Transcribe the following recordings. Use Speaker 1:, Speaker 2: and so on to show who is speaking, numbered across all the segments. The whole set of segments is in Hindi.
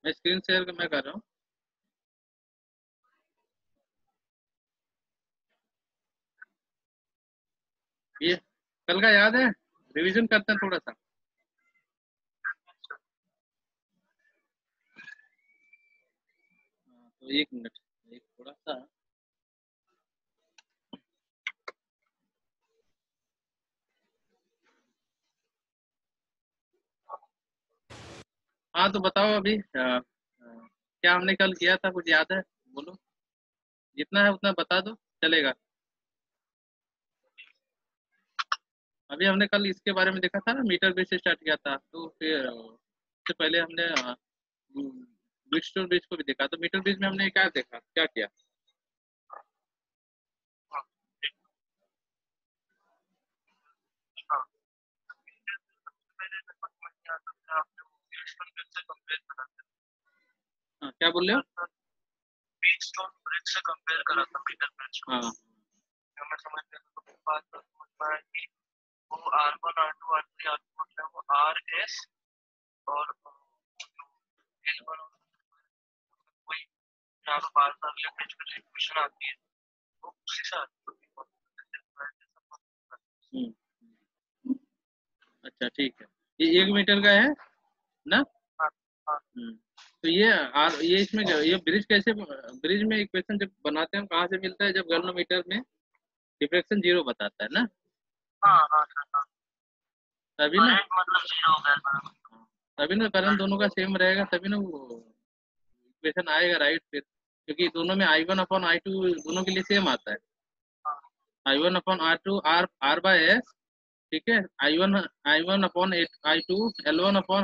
Speaker 1: मैं स्क्रीन शेयर मैं कर रहा हूँ। ये कल का याद है, रिवीजन करते हैं थोड़ा सा। तो एक मिनट, एक थोड़ा सा। हाँ तो बताओ अभी क्या हमने कल किया था, कुछ याद है? बोलो, जितना है उतना बता दो, चलेगा। अभी हमने कल इसके बारे में देखा था ना, मीटर बेस से स्टार्ट किया था, तो फिर उससे पहले हमने ब्रिज टू ब्रिज को भी देखा। तो मीटर ब्रिज में हमने क्या देखा, क्या किया? हाँ, क्या बोल रहे हो?
Speaker 2: बीचस्टोन ब्रिज से कंपेयर करा था मीटर ब्रिज को।
Speaker 1: हाँ
Speaker 2: हमें समझ में बात समझ में आया कि वो R1 R2 R3 R4 मतलब वो RS और L1 कोई यहाँ पे बार बार लिखने इक्वेशन आती है, वो उसी से आती है।
Speaker 1: अच्छा ठीक है, ये 1 मीटर का है ना? तो ये इसमें ये ब्रिज कैसे, ब्रिज में इक्वेशन जब बनाते हैं कहाँ से मिलता है? जब गैल्वेनोमीटर में डिफ्रैक्शन 0 बताता है ना, तभी ना।
Speaker 2: मतलब 0 हो गया।
Speaker 1: तभी ना करंट दोनों का सेम रहेगा, तभी ना वो इक्वेशन आएगा, राइट? फिर क्योंकि दोनों में I1/I2 दोनों के लिए सेम आता है। I1/R2 R बाय एस, ठीक है। I1/I2 L1/100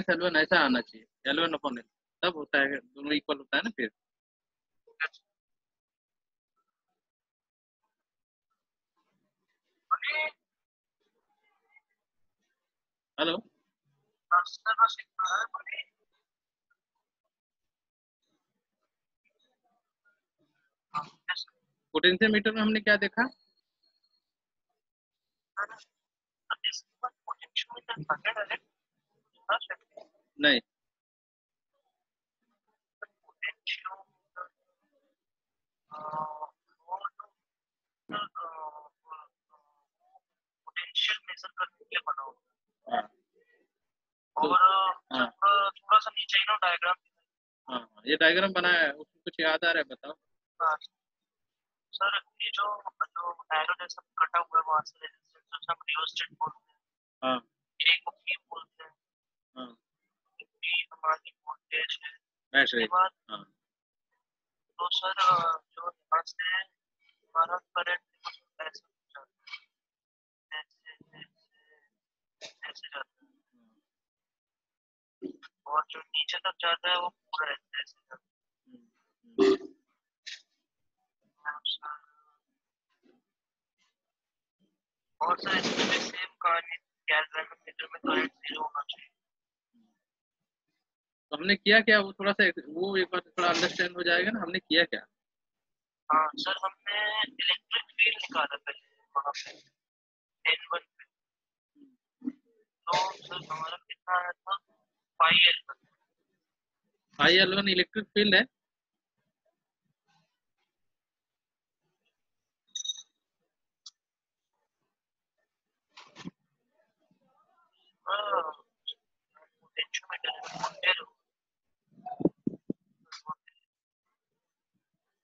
Speaker 1: - L1 ऐसा आना चाहिए, L1/L, तब होता है, दोनों इक्वल होता है ना फिर। हेलो, पोटेंशियोमीटर में हमने क्या देखा? नहीं,
Speaker 2: पोटेंशियल मेजर करने के लिए बना होगा।
Speaker 1: हाँ
Speaker 2: और
Speaker 1: हाँ
Speaker 2: थोड़ा सा नीचे ही ना डायग्राम।
Speaker 1: हाँ ये डायग्राम बनाया है, उसमें कुछ याद आ रहा है? बताओ।
Speaker 2: हाँ सर, ये जो जो एरो जैसा कटा हुआ है वहां से रेजिस्टेंस हम रियोस्टेट बोलते हैं।
Speaker 1: हाँ
Speaker 2: ए को पी बोलते हैं।
Speaker 1: हाँ,
Speaker 2: पी हमारी वोल्टेज है।
Speaker 1: बैटरी,
Speaker 2: उसके बाद
Speaker 1: हाँ।
Speaker 2: तो सर जो यहाँ से हमारा करंट ऐसे जाता है, ऐसे ऐसे ऐसे जाता है, और जो नीचे तक जाता है वो पूरा ऐसे ऐसे जाता है। और सर इसमें भी सेम कहानी, गैल्वेनोमीटर में करंट 0 होना चाहिए।
Speaker 1: तो हमने किया क्या, वो थोड़ा सा वो एक बार थोड़ा अंडरस्टैंड हो जाएगा ना, हमने किया क्या?
Speaker 2: हाँ सर, हमने इलेक्ट्रिक फील्ड निकाला पहले वहाँ पे N1 पे। तो सर हमारा कितना आया था, पाई L1।
Speaker 1: I L1 electric field है।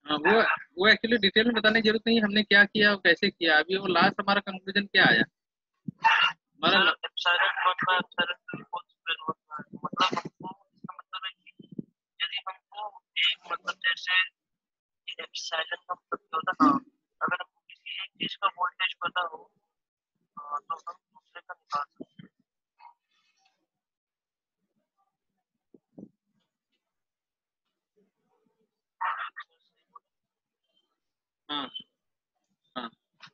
Speaker 1: हाँ, वो एक्चुअली डिटेल में बताने की जरूरत नहीं है, हमने क्या किया और कैसे किया। अभी वो लास्ट हमारा कंक्लूजन क्या आया हमारा?
Speaker 2: मतलब हमको इसका मतलब है कि यदि हमको एक मतलब जैसे एप्सिलॉन का मतलब होता है, अगर हमको किसी एक चीज का वोल्टेज पता हो तो हम दूसरे का निकाल सकते हैं।
Speaker 1: हाँ हाँ,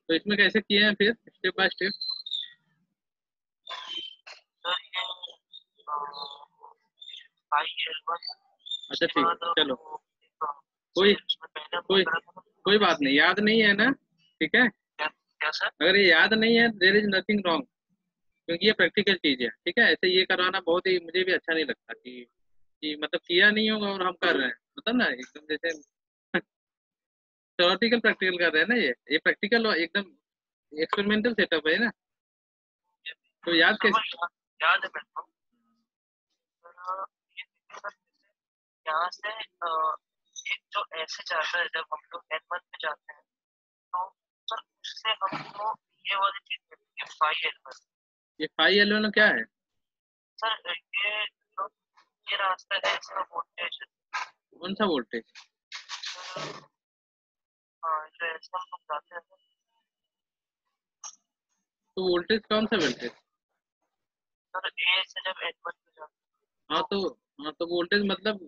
Speaker 1: तो इसमें कैसे किए हैं फिर, स्टेप बाय स्टेप?
Speaker 2: सर ये I L1
Speaker 1: अच्छा ठीक है, चलो, कोई
Speaker 2: पहले
Speaker 1: कोई कोई बात नहीं, याद नहीं है ना, ठीक है।
Speaker 2: क्या सर?
Speaker 1: अगर ये याद नहीं है, देयर इज नथिंग रॉन्ग, क्योंकि ये प्रैक्टिकल चीज है, ठीक है। ऐसे ये करवाना बहुत ही मुझे भी अच्छा नहीं लगता कि कि मतलब किया नहीं होगा और हम कर रहे हैं, मतलब ना एकदम जैसे थ्योरेटिकल प्रैक्टिकल कर रहे हैं ना, ये प्रैक्टिकल एकदम एक्सपेरिमेंटल सेटअप है ना। तो याद
Speaker 2: सर वो
Speaker 1: कैसे?
Speaker 2: याद है मेरे को। सर ये देखिए सर, जैसे यहाँ से एक जो ऐसे जाता है, जब हम लोग N1 पे जाते हैं तो सर उससे हमको ये वाली चीज मिलती है, फाई N1।
Speaker 1: ये फाई एल क्या है?
Speaker 2: सर ये जो ये रास्ता है इसका वोल्टेज।
Speaker 1: कौन सा वोल्टेज?
Speaker 2: हाँ जो ऐसे हम लोग जाते हैं
Speaker 1: तो वोल्टेज कौन सा वोल्टेज?
Speaker 2: सर, ए से जब N1 पे जाते
Speaker 1: हाँ
Speaker 2: हैं
Speaker 1: तो, हाँ तो वोल्टेज मतलब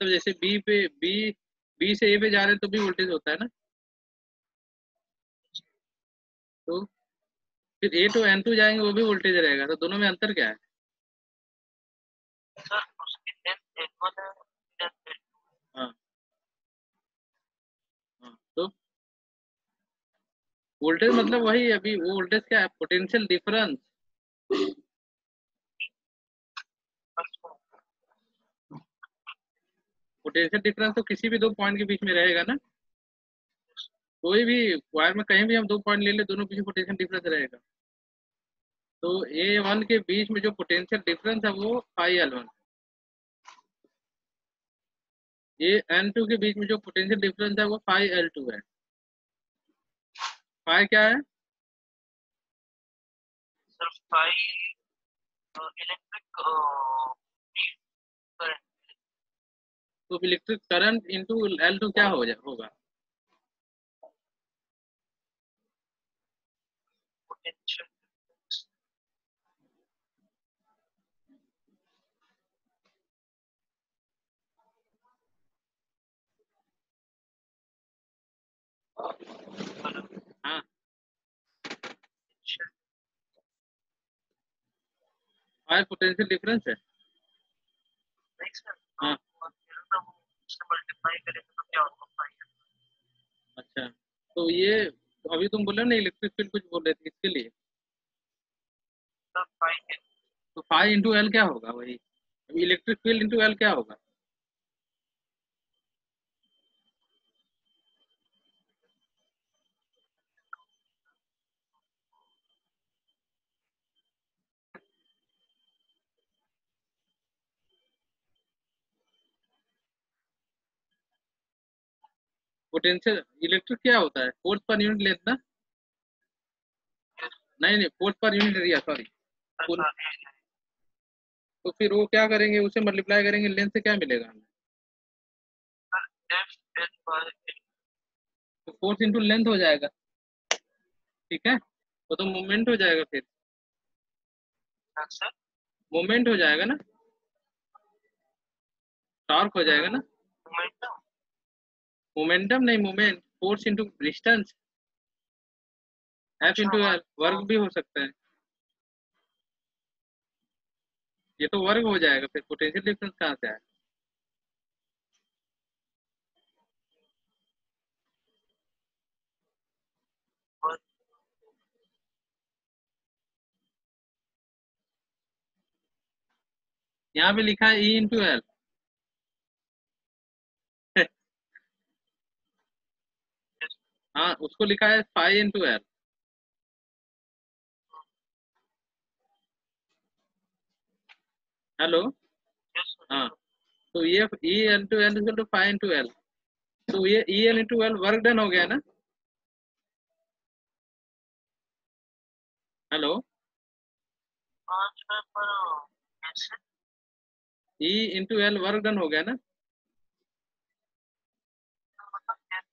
Speaker 1: जैसे बी से ए पे जा रहे हैं तो भी वोल्टेज होता है ना। तो फिर ए टू एन टू जाएंगे वो भी वोल्टेज रहेगा, तो दोनों में अंतर क्या है?
Speaker 2: तो सर उसकी लेंथ N1 है, लेंथ N2।
Speaker 1: हाँ हाँ। तो वोल्टेज मतलब वही, अभी वो वोल्टेज क्या है, पोटेंशियल डिफरेंस। पोटेंशियल डिफरेंस तो किसी भी दो पॉइंट के बीच में रहेगा ना। कोई भी वायर में कहीं भी हम दो पॉइंट ले ले, दोनों के बीच पोटेंशियल डिफरेंस रहेगा। तो ए वन के बीच में जो पोटेंशियल डिफरेंस है वो phi L one. A N two के बीच में जो पोटेंशियल डिफरेंस है वो फाई एल टू है। फाई क्या है?
Speaker 2: सर फाई इलेक्ट्रिक करंट,
Speaker 1: तो electric current into L two क्या होगा?
Speaker 2: पोटेंशियल।
Speaker 1: हाँ, फाई पोटेंशियल डिफरेंस है।
Speaker 2: नहीं सर, तो
Speaker 1: हाँ।
Speaker 2: ना वो उससे मल्टीप्लाई करेंगे तो क्या होगा, फाई।
Speaker 1: अच्छा, तो ये अभी तुम बोले ना इलेक्ट्रिक फील्ड कुछ बोल रहे थे इसके लिए।
Speaker 2: सर फाई
Speaker 1: तो फाई इंटू एल क्या होगा वही, इलेक्ट्रिक फील्ड इंटू एल क्या होगा? पोटेंशियल इलेक्ट्रिक क्या होता है, फोर्स पर यूनिट लेंथ ना। नहीं नहीं, फोर्स पर यूनिट एरिया, सॉरी। तो फिर वो क्या करेंगे, उसे मल्टीप्लाई करेंगे लेंथ से, क्या मिलेगा हमें?
Speaker 2: एफ एन बाय
Speaker 1: तो फोर्स इंटू लेंथ हो जाएगा, ठीक है। तो मोमेंट हो जाएगा फिर,
Speaker 2: सर
Speaker 1: मोमेंट हो जाएगा ना, टॉर्क हो जाएगा ना।
Speaker 2: मोमेंटम।
Speaker 1: मोमेंटम नहीं, moment, force into distance, F
Speaker 2: अच्छा
Speaker 1: इंटू एल,
Speaker 2: हाँ,
Speaker 1: वर्क भी हो सकता है। ये तो वर्क हो जाएगा, फिर पोटेंशियल डिफरेंस कहाँ से आया? यहाँ पे लिखा है ई इंटू एल। हाँ, उसको लिखा है फाई इंटू एल। हेलो। हाँ, तो ये E into L equal to phi into L. तो ये E L into L work done हो गया ना। हेलो।
Speaker 2: पाँच में पर कैसे,
Speaker 1: E into L work done हो गया ना।
Speaker 2: मतलब कैसे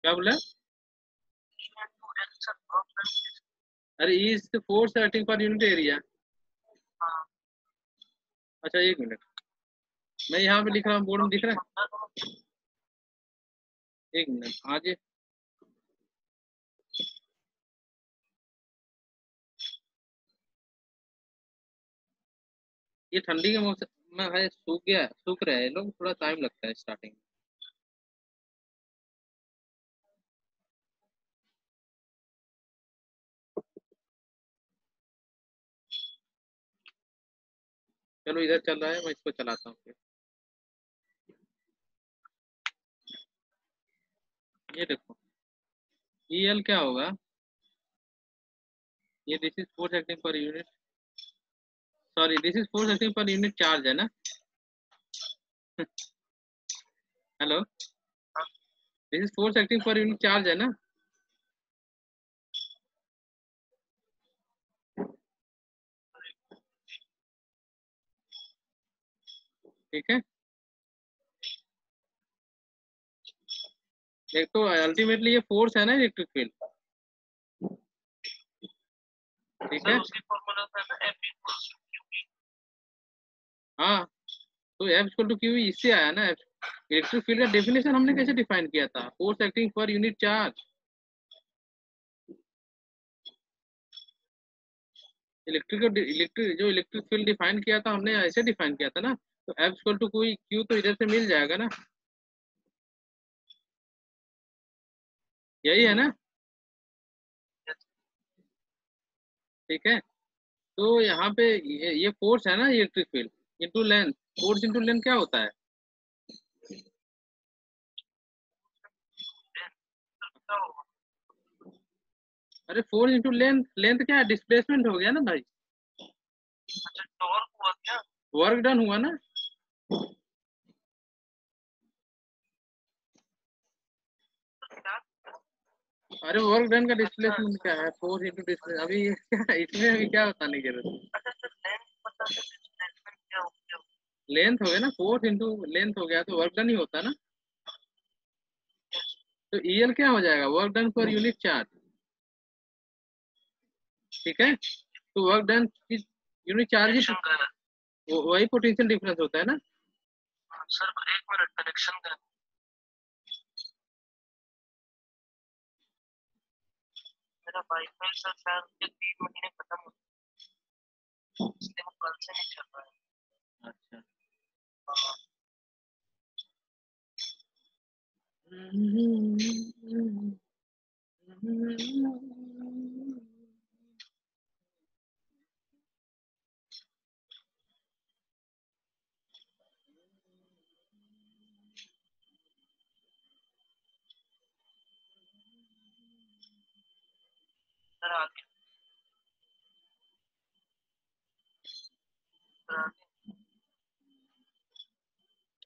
Speaker 1: क्या बोले?
Speaker 2: Two L sir problem.
Speaker 1: अरे E is the force acting per unit area.
Speaker 2: हाँ
Speaker 1: अच्छा एक मिनट, मैं यहाँ पे लिख रहा हूँ, बोर्ड में दिख रहा
Speaker 2: समझा तो।
Speaker 1: है, एक मिनट आज। ये ठंडी के मौसम में है, सूख गया, सूख रहे हैं लोग, थोड़ा टाइम लगता है स्टार्टिंग। चलो इधर चल रहा है, मैं इसको चलाता हूँ फिर। ये देखो EL क्या होगा, ये this is force acting per unit, sorry this is force acting per unit charge है ना। Hello, this is force acting per unit charge है ना। ठीक है, एक तो अल्टीमेटली ये फोर्स है ना इलेक्ट्रिक फील्ड। ठीक है,
Speaker 2: उसकी फॉर्मूला था ना F equals to QE।
Speaker 1: हाँ तो F इक्वल टू क्यू इससे आया ना। इलेक्ट्रिक फील्ड का डेफिनेशन हमने कैसे डिफाइन किया था, force acting per unit charge. Electric field define किया था हमने, ऐसे डिफाइन किया था ना। तो F इक्वल टू कोई Q तो इधर से मिल जाएगा ना, यही है ना। ठीक है, तो यहाँ पे ये फोर्स है ना electric field into length, force into length क्या होता है। अरे फोर्स इंटू लेंथ, लेंथ क्या है, डिस्प्लेसमेंट हो गया ना भाई।
Speaker 2: अच्छा टॉर्क हुआ क्या?
Speaker 1: वर्क डन हुआ ना। अरे वर्क डन का डिस्प्लेसमेंट क्या है, फोर्स इंटू डिस्प्ले, अभी ये क्या इसमें अभी क्या बताने की जरूरत। लेंथ हो गया ना, फोर्स इंटू लेंथ हो गया तो वर्क डन ही होता ना। तो EL क्या हो जाएगा, work done per unit charge. ठीक है, तो वर्क डन यूनिट चार्ज ही वही पोटेंशियल डिफरेंस होता है ना।
Speaker 2: सर एक मिनट कनेक्शन का मेरा वाईफाई सर शायद 3 महीने खत्म हो गए, इसलिए वो कल से नहीं चल रहा है।
Speaker 1: अच्छा,
Speaker 2: हाँ। सर आगे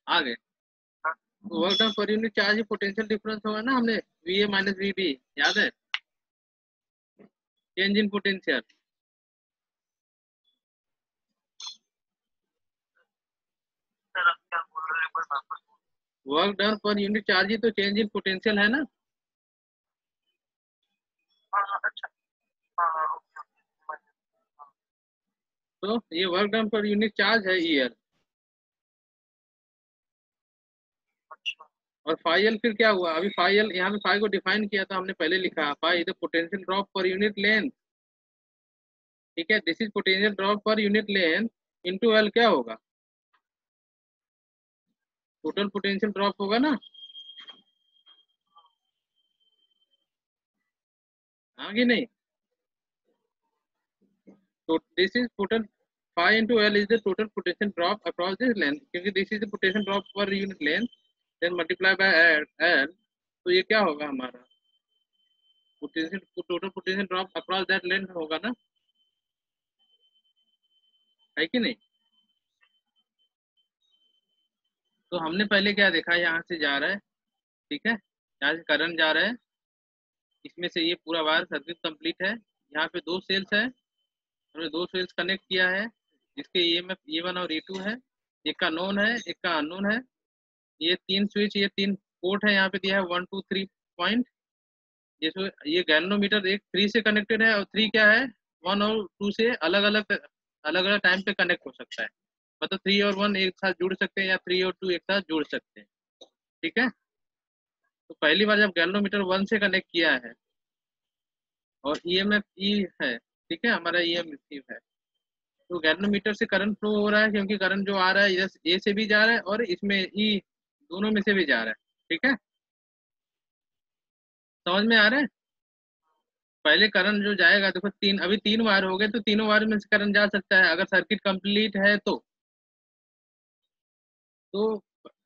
Speaker 1: आगे work done per unit charge ही पोटेंशियल डिफरेंस होगा ना, हमने VA माइनस VB याद है, चेंज इन पोटेंशियल।
Speaker 2: सर आप क्या बोल रहे हैं, एक बार वापस बोलो।
Speaker 1: Work done per unit charge ही तो चेंज इन पोटेंशियल है ना।
Speaker 2: हाँ हाँ अच्छा, हाँ हाँ ओके ओके समझ गया। हाँ,
Speaker 1: तो ये work done per unit charge है EL।
Speaker 2: अच्छा
Speaker 1: और फाइल फिर क्या हुआ, अभी फाइल यहाँ पे फाइल को डिफाइन किया था हमने, पहले लिखा फाइल इधर potential drop per unit length. ठीक है, this is potential drop per unit length into L क्या होगा, टोटल पोटेंशियल ड्रॉप होगा ना। आगे नहीं, तो this is total phi into L is the total potential drop across this length, क्योंकि this is the potential drop per unit length, then multiply by L, तो ये क्या होगा हमारा potential, total potential drop across that length होगा ना, है कि नहीं। तो हमने पहले क्या देखा, यहाँ से जा रहा है, ठीक है, यहाँ से करंट जा रहा है, इसमें से ये पूरा वायर सर्किट कंप्लीट है, यहाँ पे दो सेल्स है, हमने दो सेल्स कनेक्ट किया है, जिसके EMF E1 और E2 है, एक का नोन है एक का अननोन है। ये तीन स्विच, ये तीन पोर्ट है, यहाँ पे दिया है 1 2 3 पॉइंट, जिसमें ये गैल्वेनोमीटर एक 3 से कनेक्टेड है, और 3 क्या है, 1 और 2 से अलग अलग टाइम पे कनेक्ट हो सकता है, मतलब 3 और 1 एक साथ जुड़ सकते हैं या 3 और 2 एक साथ जुड़ सकते हैं। ठीक है, तो पहली बार जब गैल्वेनोमीटर 1 से कनेक्ट किया है और EMF E है, ठीक है, हमारा EMF है, तो गैल्वेनोमीटर से करंट फ्लो हो रहा है, क्योंकि करंट जो आ रहा है इधर A से भी जा रहा है और इसमें E दोनों में से भी जा रहा है। ठीक है, समझ में आ रहा है। पहले करंट जो जाएगा, देखो तीन, अभी तीन वायर हो गए तो तीनों वायर में से करंट जा सकता है अगर सर्किट कंप्लीट है तो। तो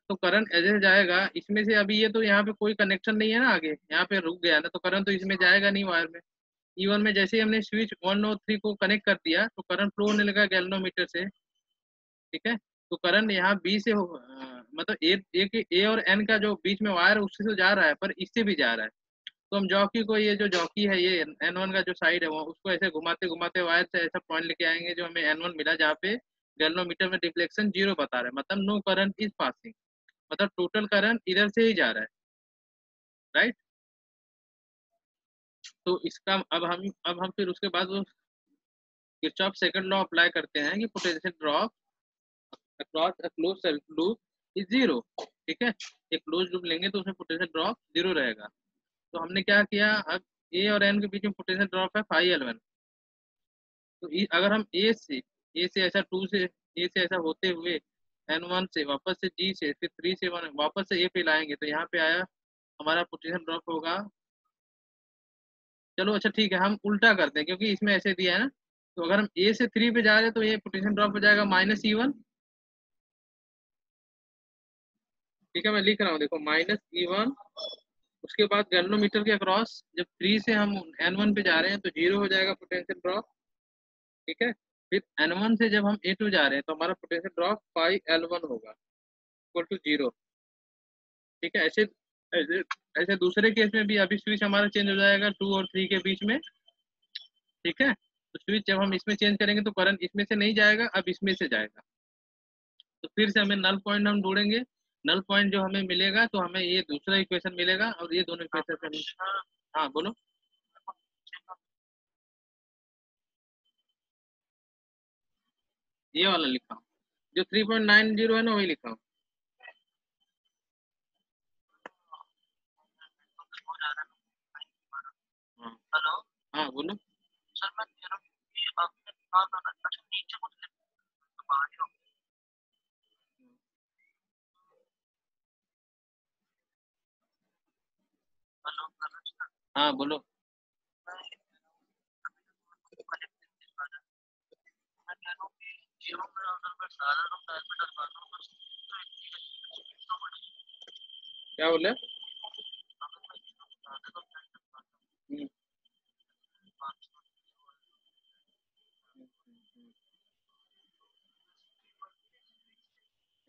Speaker 1: तो करंट ऐसे जाएगा इसमें से। अभी ये तो यहाँ पे कोई कनेक्शन नहीं है ना, आगे यहाँ पे रुक गया ना, तो करंट तो इसमें जाएगा नहीं वायर में। E1 में जैसे ही हमने स्विच 1 और 3 को कनेक्ट कर दिया तो करंट फ्लो होने लगा गैल्वेनोमीटर से। ठीक है, तो करंट यहाँ बी से मतलब ए और एन का जो बीच में वायर उससे तो जा रहा है, पर इससे भी जा रहा है। तो हम जॉकी को, ये जो जॉकी है ये N1 का जो साइड है वो उसको ऐसे घुमाते घुमाते वायर से ऐसा पॉइंट लेके आएंगे जो हमें N1 मिला, जहाँ पे गैल्वेनोमीटर में डिफ्लेक्शन 0 बता रहा है, मतलब नो करंट इज पासिंग, मतलब टोटल करंट इधर से ही जा रहा है। राइट। तो इसका अब हम फिर उसके बाद वो किरचॉफ सेकंड लॉ अप्लाई करते हैं कि potential drop across a close loop is zero. ठीक है, एक क्लोज लूप लेंगे तो उसमें पोटेंशियल ड्रॉप जीरो रहेगा। तो हमने क्या किया, अब ए और एन के बीच में पोटेंशियल ड्रॉप है फाई L1। तो अगर हम ए से ऐसा ए से ऐसा होते हुए N1 से वापस से जी से फिर 3 से वापस से ए पे लाएंगे तो यहाँ पे आया हमारा पोटेंशियल ड्रॉप होगा। चलो अच्छा ठीक है, हम उल्टा करते हैं क्योंकि इसमें ऐसे दिया है ना। तो अगर हम ए से 3 पे जा रहे हैं तो ये पोटेंशियल ड्रॉप हो जाएगा -E1। ठीक है, मैं लिख रहा हूँ, देखो -E1। उसके बाद गैल्वेनोमीटर के अक्रॉस जब 3 से हम N1 पे जा रहे हैं तो 0 हो जाएगा पोटेंशियल ड्रॉप। ठीक है, फिर N1 से जब हम A2 जा रहे हैं तो हमारा पोटेंशियल ड्रॉप पाई L1 होगा इक्वल टू 0। ठीक है, ऐसे ऐसे ऐसे दूसरे केस में भी अभी स्विच हमारा चेंज हो जाएगा 2 और 3 के बीच में। ठीक है, तो स्विच जब हम इसमें चेंज करेंगे तो करंट इसमें से नहीं जाएगा, अब इसमें से जाएगा। तो फिर से हमें नल पॉइंट हम ढूंढेंगे। नल पॉइंट जो हमें मिलेगा तो हमें ये दूसरा इक्वेशन मिलेगा और ये दोनों इक्वेशन से हम। हाँ बोलो। ये वाला लिखा हूँ, जो 3.90 है ना वही लिखा हूँ। हाँ।
Speaker 2: हेलो।
Speaker 1: हाँ बोलो।
Speaker 2: सर मैं कह रहा हूँ कि आपने कहा था ना, अच्छा नीचे कुछ लिखा तो बाहर ही हो। Hello hello.
Speaker 1: हाँ बोलो।
Speaker 2: मैं कह रहा हूँ कि जियो में अगर मैं सारा लोग डायल में डलवा दूँ तो तो
Speaker 1: क्या बोले?
Speaker 2: अगर मैं जियो में सारे लोग डायल डलवा
Speaker 1: हम्म,
Speaker 2: दूँ 500।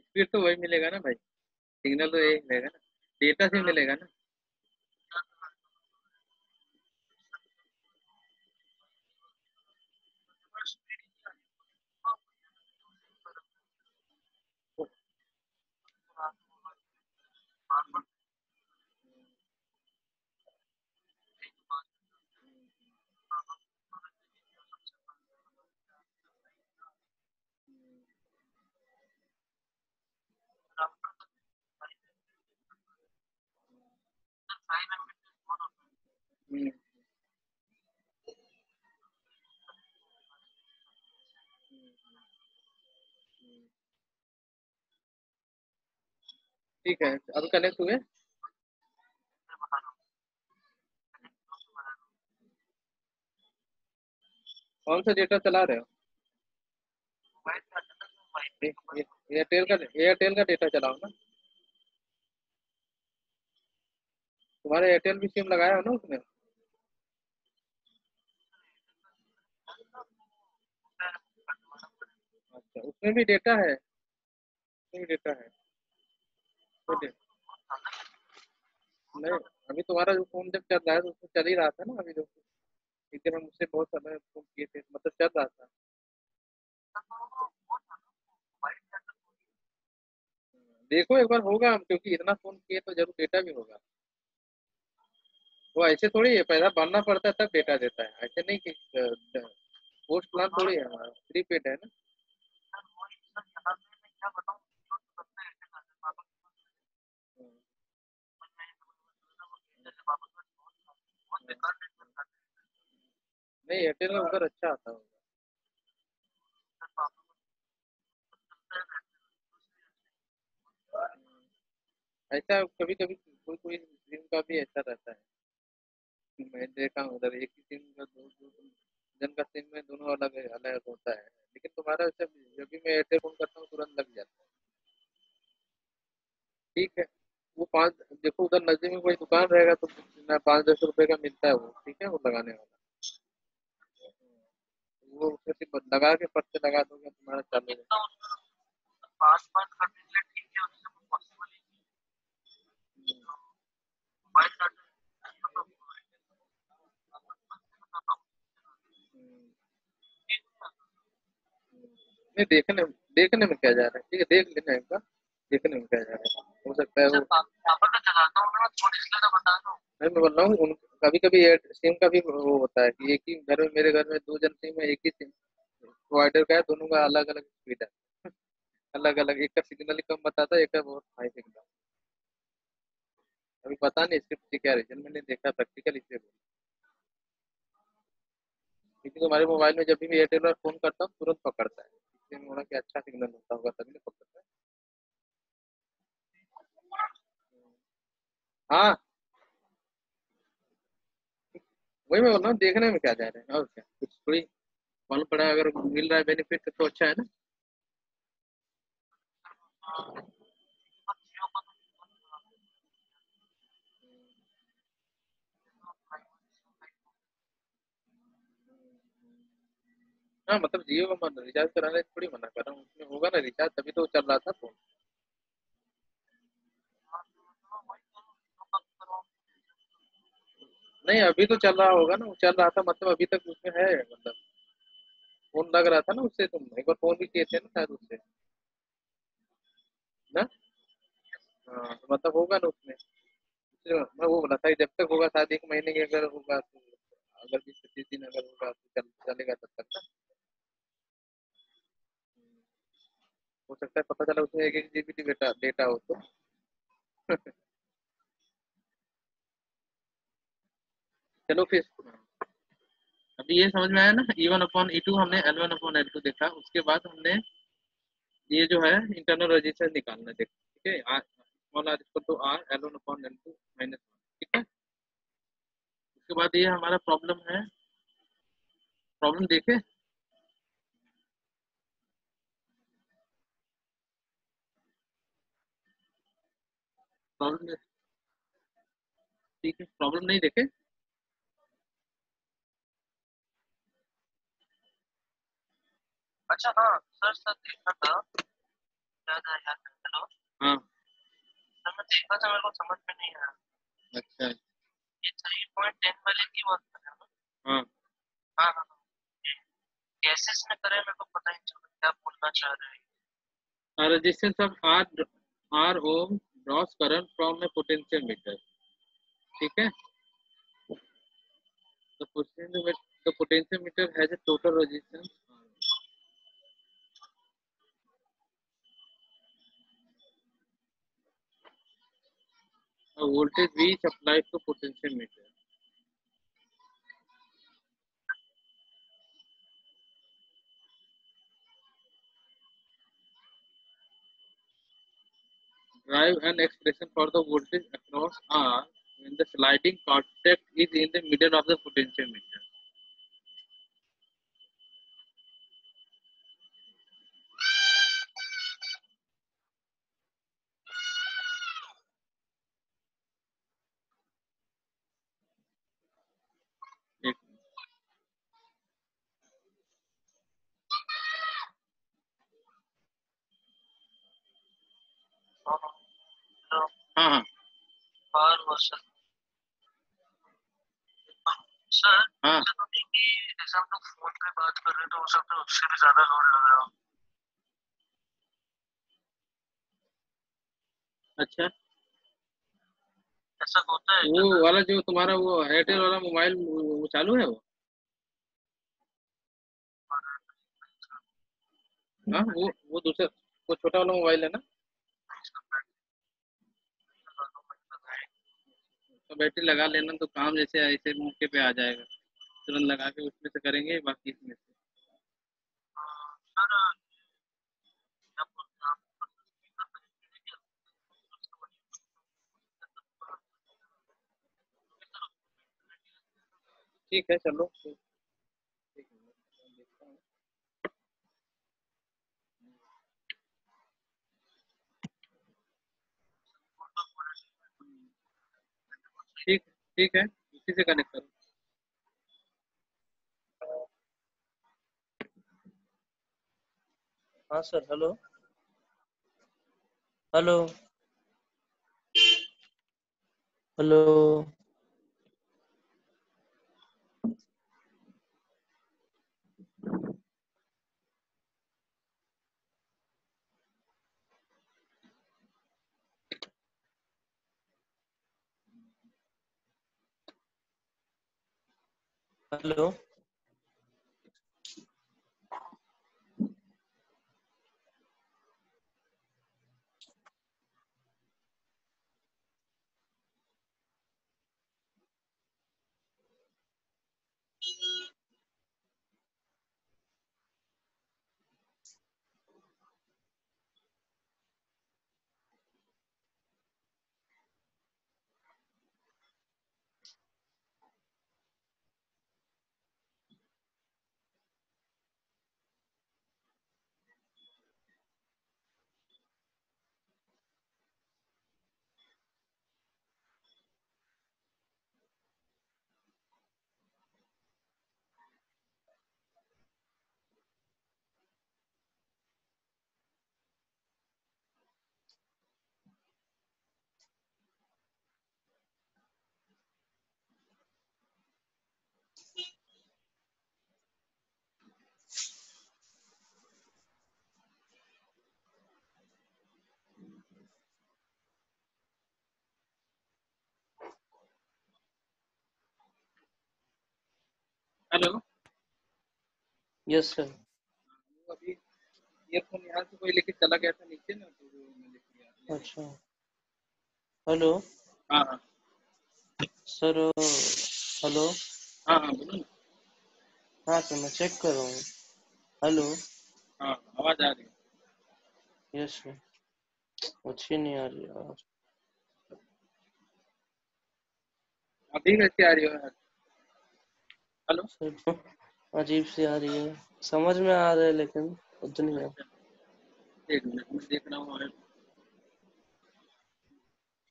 Speaker 1: स्पीड तो वही मिलेगा ना भाई, सिग्नल तो यही मिलेगा ना, डेटा से मिलेगा ना। हम्म, ठीक है, अब कनेक्ट हुए। कौन सा डेटा चला रहे हो? एयरटेल का डेटा चलाओ ना। तुम्हारा एयरटेल भी सिम लगाया हो ना उसमें? अच्छा, उसमें भी डेटा है, उसमें भी डेटा है। कोई नहीं, अभी तुम्हारा जो फोन जब चल रहा है तो उसमें चल ही रहा था ना अभी जो। एक दिन हम उससे बहुत समय फोन किए थे, मतलब चल रहा था। देखो एक बार होगा, क्योंकि इतना फोन किए तो जरूर डेटा भी होगा। वो ऐसे थोड़ी है, पैसा भरना पड़ता है तब डेटा देता है, ऐसे नहीं कि पोस्ट प्लान थोड़ी है, हमारा प्रीपेड है ना। नहीं, एयरटेल का उधर अच्छा आता होगा। ऐसा कभी कभी कोई कोई सिम का भी ऐसा रहता है। मैं देखा हूँ उधर एक ही सिम का दो जन का सिम में दोनों अलग अलग होता है। लेकिन तुम्हारा जब जब भी मैं एयरटेल फोन करता हूँ तुरंत लग जाता है। ठीक है। वो 5 देखो उधर नजदीक में कोई दुकान रहेगा तो 5-10 रुपए का मिलता है वो, ठीक है, वो लगाने वाला। वो उसमें सिर्फ लगा के पर्चे लगा दोगे तुम्हारा चालू है।
Speaker 2: तो पास बात करने के लिए ठीक है, उससे पॉसिबल ही मोबाइल डाटा
Speaker 1: नहीं, देखने में क्या जा रहा है, ठीक है, देख लेना एक बार, देखने में क्या जा रहा है, हो सकता है वो।
Speaker 2: पापा का चलाता हूँ ना, थोड़ी इसलिए तो बता दो।
Speaker 1: नहीं, मैं बोल रहा हूँ कभी कभी सिम का भी वो होता है कि एक ही घर में, मेरे घर में 2 जन सिम है, एक ही सिम प्रोवाइडर का है, दोनों का अलग अलग स्पीड है, अलग अलग, एक का सिग्नल ही कम बताता है, एक का बहुत हाई सिग्नल। अभी पता नहीं इसके पीछे क्या रीजन, मैंने देखा प्रैक्टिकल इससे बोला, क्योंकि तुम्हारे मोबाइल में जब भी एयरटेल और फोन करता हूँ तुरंत पकड़ता है, इसलिए मैं बोला कि अच्छा सिग्नल होता होगा तभी नहीं पकड़ता है। हाँ, वही मैं बोल रहा हूँ, देखने में क्या जा रहा है, और क्या, कुछ थोड़ी मालूम पड़ा है, अगर मिल रहा है बेनिफिट तो अच्छा है ना। हाँ, मतलब जियो का मन रिचार्ज कराने से थोड़ी मना कर रहा हूँ, उसमें होगा ना रिचार्ज, तभी तो चल रहा था फोन। नहीं, अभी तो चल रहा होगा ना, वो चल रहा था मतलब अभी तक उसमें है, मतलब फोन लग रहा था ना उससे, तुम एक बार फोन भी किए थे ना शायद उससे, ना। हाँ, तो मतलब होगा ना उसमें, मैं वो बोला था कि जब तक होगा शायद 1 महीने के अगर होगा तो, अगर 20-25 दिन अगर होगा तो चलेगा तब तक ना। हो सकता है पता चला उसमें 1-1 GB डेटा डेटा हो तो। चलो फिर, अभी ये समझ में आया ना, E1/E2 हमने L1/L2 देखा, उसके बाद हमने ये जो है इंटरनल रजिस्टर निकालना देखा, ठीक है, R small R equal to R L1/L2 minus 1, ठीक है। उसके बाद ये हमारा प्रॉब्लम है, प्रॉब्लम देखे, प्रॉब्लम, ठीक है, प्रॉब्लम नहीं देखे।
Speaker 2: अच्छा हाँ सर, सर देखा था, याद आया, हेलो।
Speaker 1: हाँ।
Speaker 2: सर मैं देखा था, मेरे को समझ में नहीं आया।
Speaker 1: अच्छा।
Speaker 2: ये 3.10 वाले की बात कर रहे हो ना?
Speaker 1: हाँ,
Speaker 2: हाँ हाँ हाँ। कैसे इसमें करें, मेरे को पता नहीं चला क्या बोलना चाह रहे हैं।
Speaker 1: resistance of R ohm draws current from a potentiometer, ठीक है। the potentiometer has a total resistance, a voltage V is applied to potentiometer, drive an expression for the voltage across R when the sliding contact is in the middle of the potentiometer। एक,
Speaker 2: हाँ हाँ, तो
Speaker 1: हाँ हाँ
Speaker 2: बार वर्षन सर,
Speaker 1: हाँ।
Speaker 2: मुझे तो नहीं कि जैसे हम लोग फोन पे बात कर रहे हैं तो हो सकता है उससे भी ज्यादा लोड लग रहा हो।
Speaker 1: अच्छा,
Speaker 2: ऐसा होता है
Speaker 1: वो
Speaker 2: क्या सर?
Speaker 1: वाला जो तुम्हारा वो एयरटेल वाला मोबाइल वो चालू है वो, हाँ, वो दूसरा, वो छोटा वाला मोबाइल है ना, तो बैटरी लगा लेना तो काम जैसे ऐसे मौके पे आ जाएगा, तुरंत लगा के उसमें से करेंगे, बाकी इसमें से।
Speaker 2: सर क्या बोलते हैं
Speaker 1: ठीक है, चलो ठीक है, मैं देखता हूँ। ठीक है, उसी से कनेक्ट करो।
Speaker 2: हाँ sir, hello hello hello. Hello
Speaker 1: hello.
Speaker 2: Yes sir.
Speaker 1: वो अभी ईयरफोन यहाँ से कोई लेके चला गया था नीचे ना, तो वो मैं लेके गया।
Speaker 2: अच्छा, हेलो
Speaker 1: हाँ हाँ
Speaker 2: सर। हेलो।
Speaker 1: हाँ हाँ, बोलो ना।
Speaker 2: हाँ सर, मैं चेक कर रहा हूँ। हेलो।
Speaker 1: हाँ, आवाज आ रही है।
Speaker 2: यस सर, अच्छी नहीं आ रही आवाज।
Speaker 1: अभी कैसे आ रही है यार? हेलो।
Speaker 2: सर अजीब सी आ रही है, समझ में आ रहा है लेकिन उतनी है।
Speaker 1: अच्छा, एक मिनट मैं देख रहा हूँ।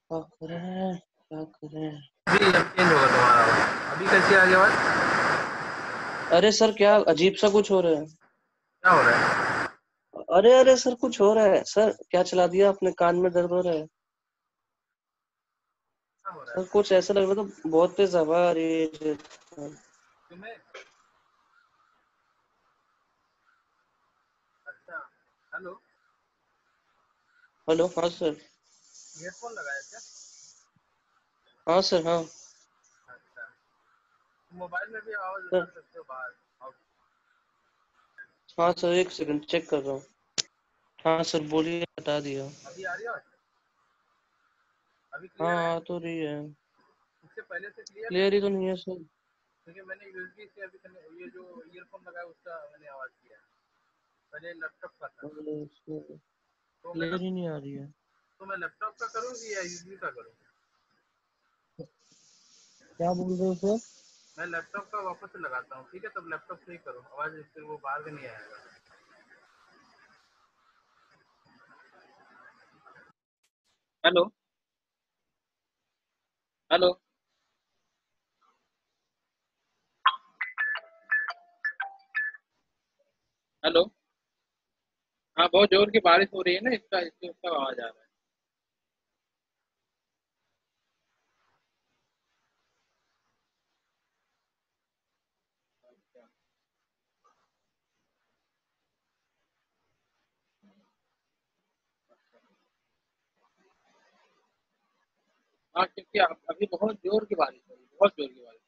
Speaker 2: क्या करें क्या करें।
Speaker 1: अभी अब चेंज होगा तुम्हारा आवाज। अभी कैसी आ रही है आवाज?
Speaker 2: अरे सर, क्या अजीब सा कुछ हो रहा है।
Speaker 1: क्या हो रहा है?
Speaker 2: अरे अरे सर, कुछ हो रहा है सर। क्या चला दिया आपने? कान में दर्द हो रहा है
Speaker 1: क्या हो रहा है?
Speaker 2: सर। कुछ ऐसा लग रहा था, बहुत तेज हवा आ रही है।
Speaker 1: तुम्हें? अच्छा। हेलो।
Speaker 2: हेलो। हाँ सर।
Speaker 1: ईयरफोन लगाया क्या?
Speaker 2: हाँ सर। हाँ
Speaker 1: अच्छा। मोबाइल में भी आवाज
Speaker 2: सर।
Speaker 1: कर सकते हो बाहर। आउट।
Speaker 2: हाँ सर, एक सेकंड चेक कर रहा हूँ। हाँ सर, बोलिए, हटा दिया।
Speaker 1: अभी आ रही है आवाज? अभी
Speaker 2: हाँ
Speaker 1: क्लियर है?
Speaker 2: आ तो रही है।
Speaker 1: इससे पहले से क्लियर है?
Speaker 2: क्लियर ही तो नहीं है सर।
Speaker 1: क्योंकि मैंने यूएसबी से अभी ये जो ईयरफोन लगाया उसका मैंने आवाज किया है। पहले लैपटॉप का था। तो मैं
Speaker 2: क्लियर ही नहीं आ रही है।
Speaker 1: तो मैं लैपटॉप का करूँ कि या यूएसबी का करूँ?
Speaker 2: क्या बोल रहे हो सर?
Speaker 1: मैं लैपटॉप का वापस से लगाता हूँ, ठीक है? तब लैपटॉप से ही करो, आवाज फिर वो बाहर का नहीं आएगा। हेलो। हेलो। हेलो। हाँ, बहुत जोर की बारिश हो रही है ना, इसका इससे उसका आवाज आ रहा है। अच्छा। हाँ, क्योंकि अभी बहुत जोर की बारिश हो रही है, बहुत जोर की बारिश।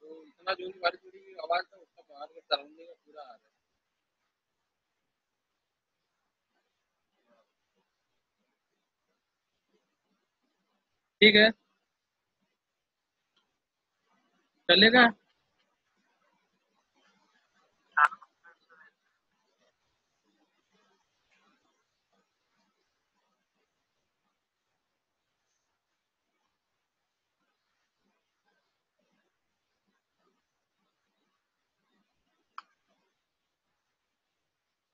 Speaker 1: तो इतना जोर की बारिश हो रही है, आवाज तो उसका बाहर का सराउंडिंग में पूरा आ रहा है। ठीक है, चलेगा।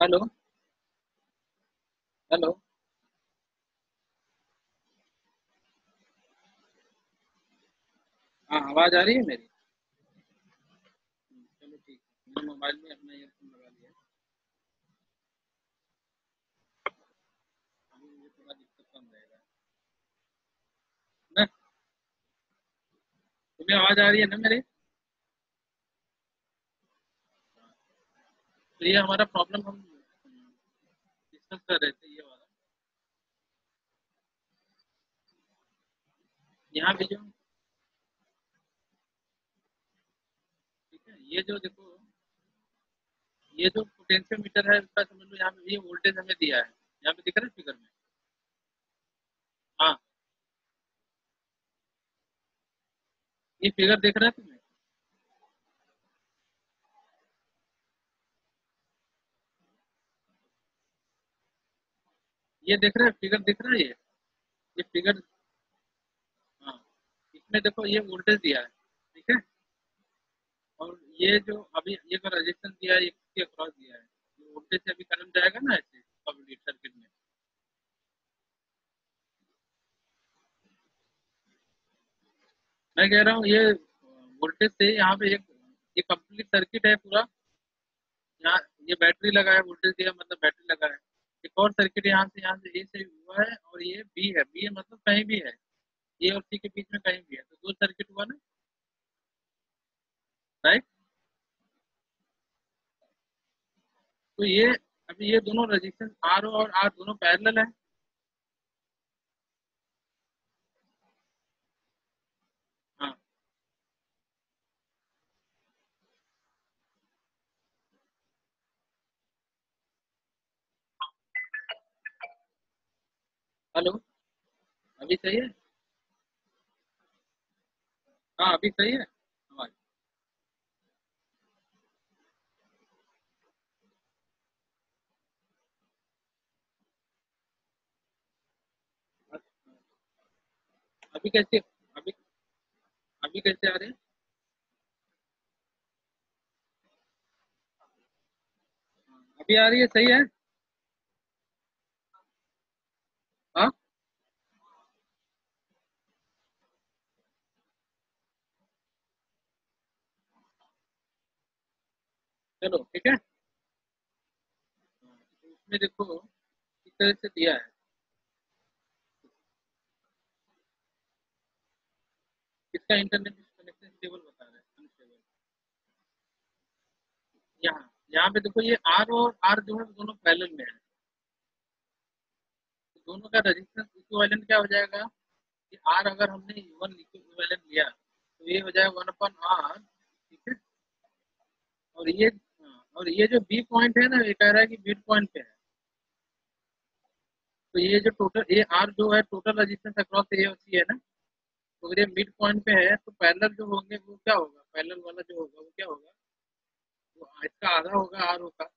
Speaker 1: हेलो। हेलो। हाँ, आवाज़ आ रही है मेरी? चलो ठीक है, मैंने मोबाइल में अपना ईयरफोन लगा लिया है। अभी मुझे थोड़ा दिक्कत कम रहेगा ना। तुम्हें आवाज़ आ रही है ना मेरी? तो ये हमारा प्रॉब्लम हम डिस्कस कर रहे थे, ये वाला। यहाँ भी जो, ठीक है, ये जो देखो, ये जो पोटेंशियोमीटर है इसका समझ लो, यहाँ पे ये वोल्टेज हमें दिया है, यहाँ पे दिख रहा है फिगर में। हाँ, ये फिगर देख रहा है तुम्हें? ये देख रहा है, फिगर दिख रहा है ये फिगर। हाँ, इसमें देखो ये वोल्टेज दिया है, ठीक है, और ये जो अभी ये जो रेजिस्टेंस दिया है, ये किसके अक्रॉस दिया है, ये वोल्टेज से अभी करंट जाएगा ना ऐसे कंप्लीट सर्किट में। मैं कह रहा हूँ ये वोल्टेज से यहाँ पे एक, ये कंप्लीट सर्किट है पूरा। यहाँ ये बैटरी लगा है, वोल्टेज दिया मतलब बैटरी लगा है। एक और सर्किट यहाँ से ए से हुआ है, और ये बी है, बी है मतलब कहीं भी है, ए और सी के बीच में कहीं भी है, तो दो सर्किट हुआ ना, राइट। तो ये अभी ये दोनों रजिस्टेंस आर और आर दोनों पैरेलल है। हाँ, हेलो, अभी सही है? हाँ, अभी सही है आवाज। अभी कैसे, अभी अभी कैसे आ रहे हैं? अभी आ रही है, सही है। हाँ, चलो ठीक है। तो इसमें देखो किस तरह से दिया है, किसका इंटरनेट कनेक्शन स्टेबल बता रहा है, अनस्टेबल। यहाँ यहाँ पे देखो ये आर और आर जो है दोनों पैरेलल में है, तो दोनों का रेजिस्टेंस इक्विवेलेंट क्या हो जाएगा, कि आर अगर हमने वन इक्विवेलेंट लिया तो ये हो जाएगा वन अपॉन आर, ठीक है। और ये, हाँ, और ये जो बी पॉइंट है ना, ये कह रहा है कि मिड पॉइंट पे है, तो ये जो टोटल ए आर जो है टोटल रेजिस्टेंस अक्रॉस ए और सी है ना, तो अगर ये मिड पॉइंट पे है तो पैरेलल जो होंगे वो क्या होगा, पैरेलल वाला जो होगा वो क्या होगा, वो इसका आधा होगा आर होगा।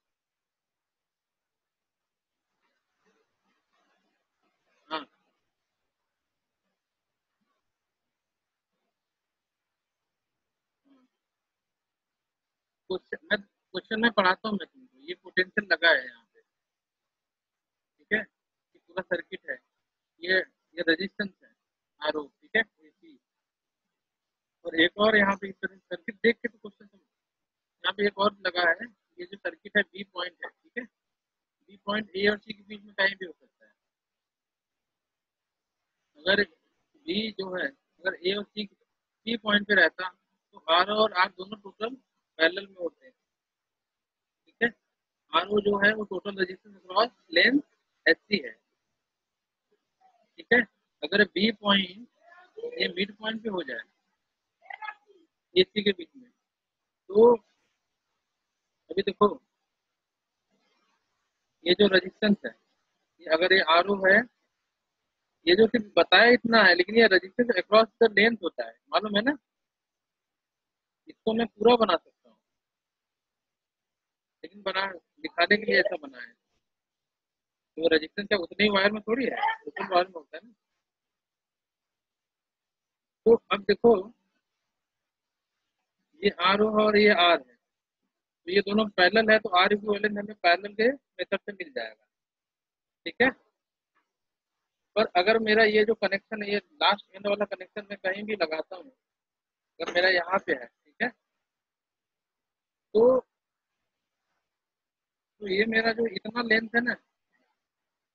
Speaker 1: हाँ, क्वेश्चन में पढ़ाता हूँ मैं तुमको, ये पोटेंशियल लगा है यहाँ पे, ठीक है, ये पूरा सर्किट है, ये रेजिस्टेंस है आर ओ, ठीक है, AC। और एक और यहाँ पे सर्किट देख के तो क्वेश्चन समझ, यहाँ पे एक और लगा है, ये जो सर्किट है बी पॉइंट है, ठीक है, बी पॉइंट ए और सी के बीच में कहीं भी हो सकता है। अगर बी जो है, अगर ए और सी पॉइंट पे रहता तो आर और आर दोनों टोटल पैरेलल में होते हैं, ठीक है। आर ओ जो है वो total resistance across length H C है, ठीक है। अगर बी पॉइंट ये मिड पॉइंट पे हो जाए ए सी के बीच में, तो अभी देखो ये जो रेजिस्टेंस है, ये अगर ये आर ओ है, ये जो सिर्फ बताया इतना है, लेकिन ये रेजिस्टेंस अक्रॉस द लेंथ होता है, मालूम है ना। इसको मैं पूरा बना सकता हूँ, लेकिन बना दिखाने के लिए ऐसा बना है। तो रेजिस्टेंस क्या उतने ही वायर में थोड़ी है, टोटल वायर में होता है ना। तो अब देखो ये आर और ये आर है, तो ये दोनों पैरेलल है, तो आर इक्विवेलेंट हमें पैरेलल के मेथड से मिल जाएगा, ठीक है। पर अगर मेरा ये जो कनेक्शन है, ये लास्ट एंड वाला कनेक्शन मैं कहीं भी लगाता हूँ, अगर मेरा यहाँ पे है, ठीक है, तो ये मेरा जो इतना लेंथ है ना,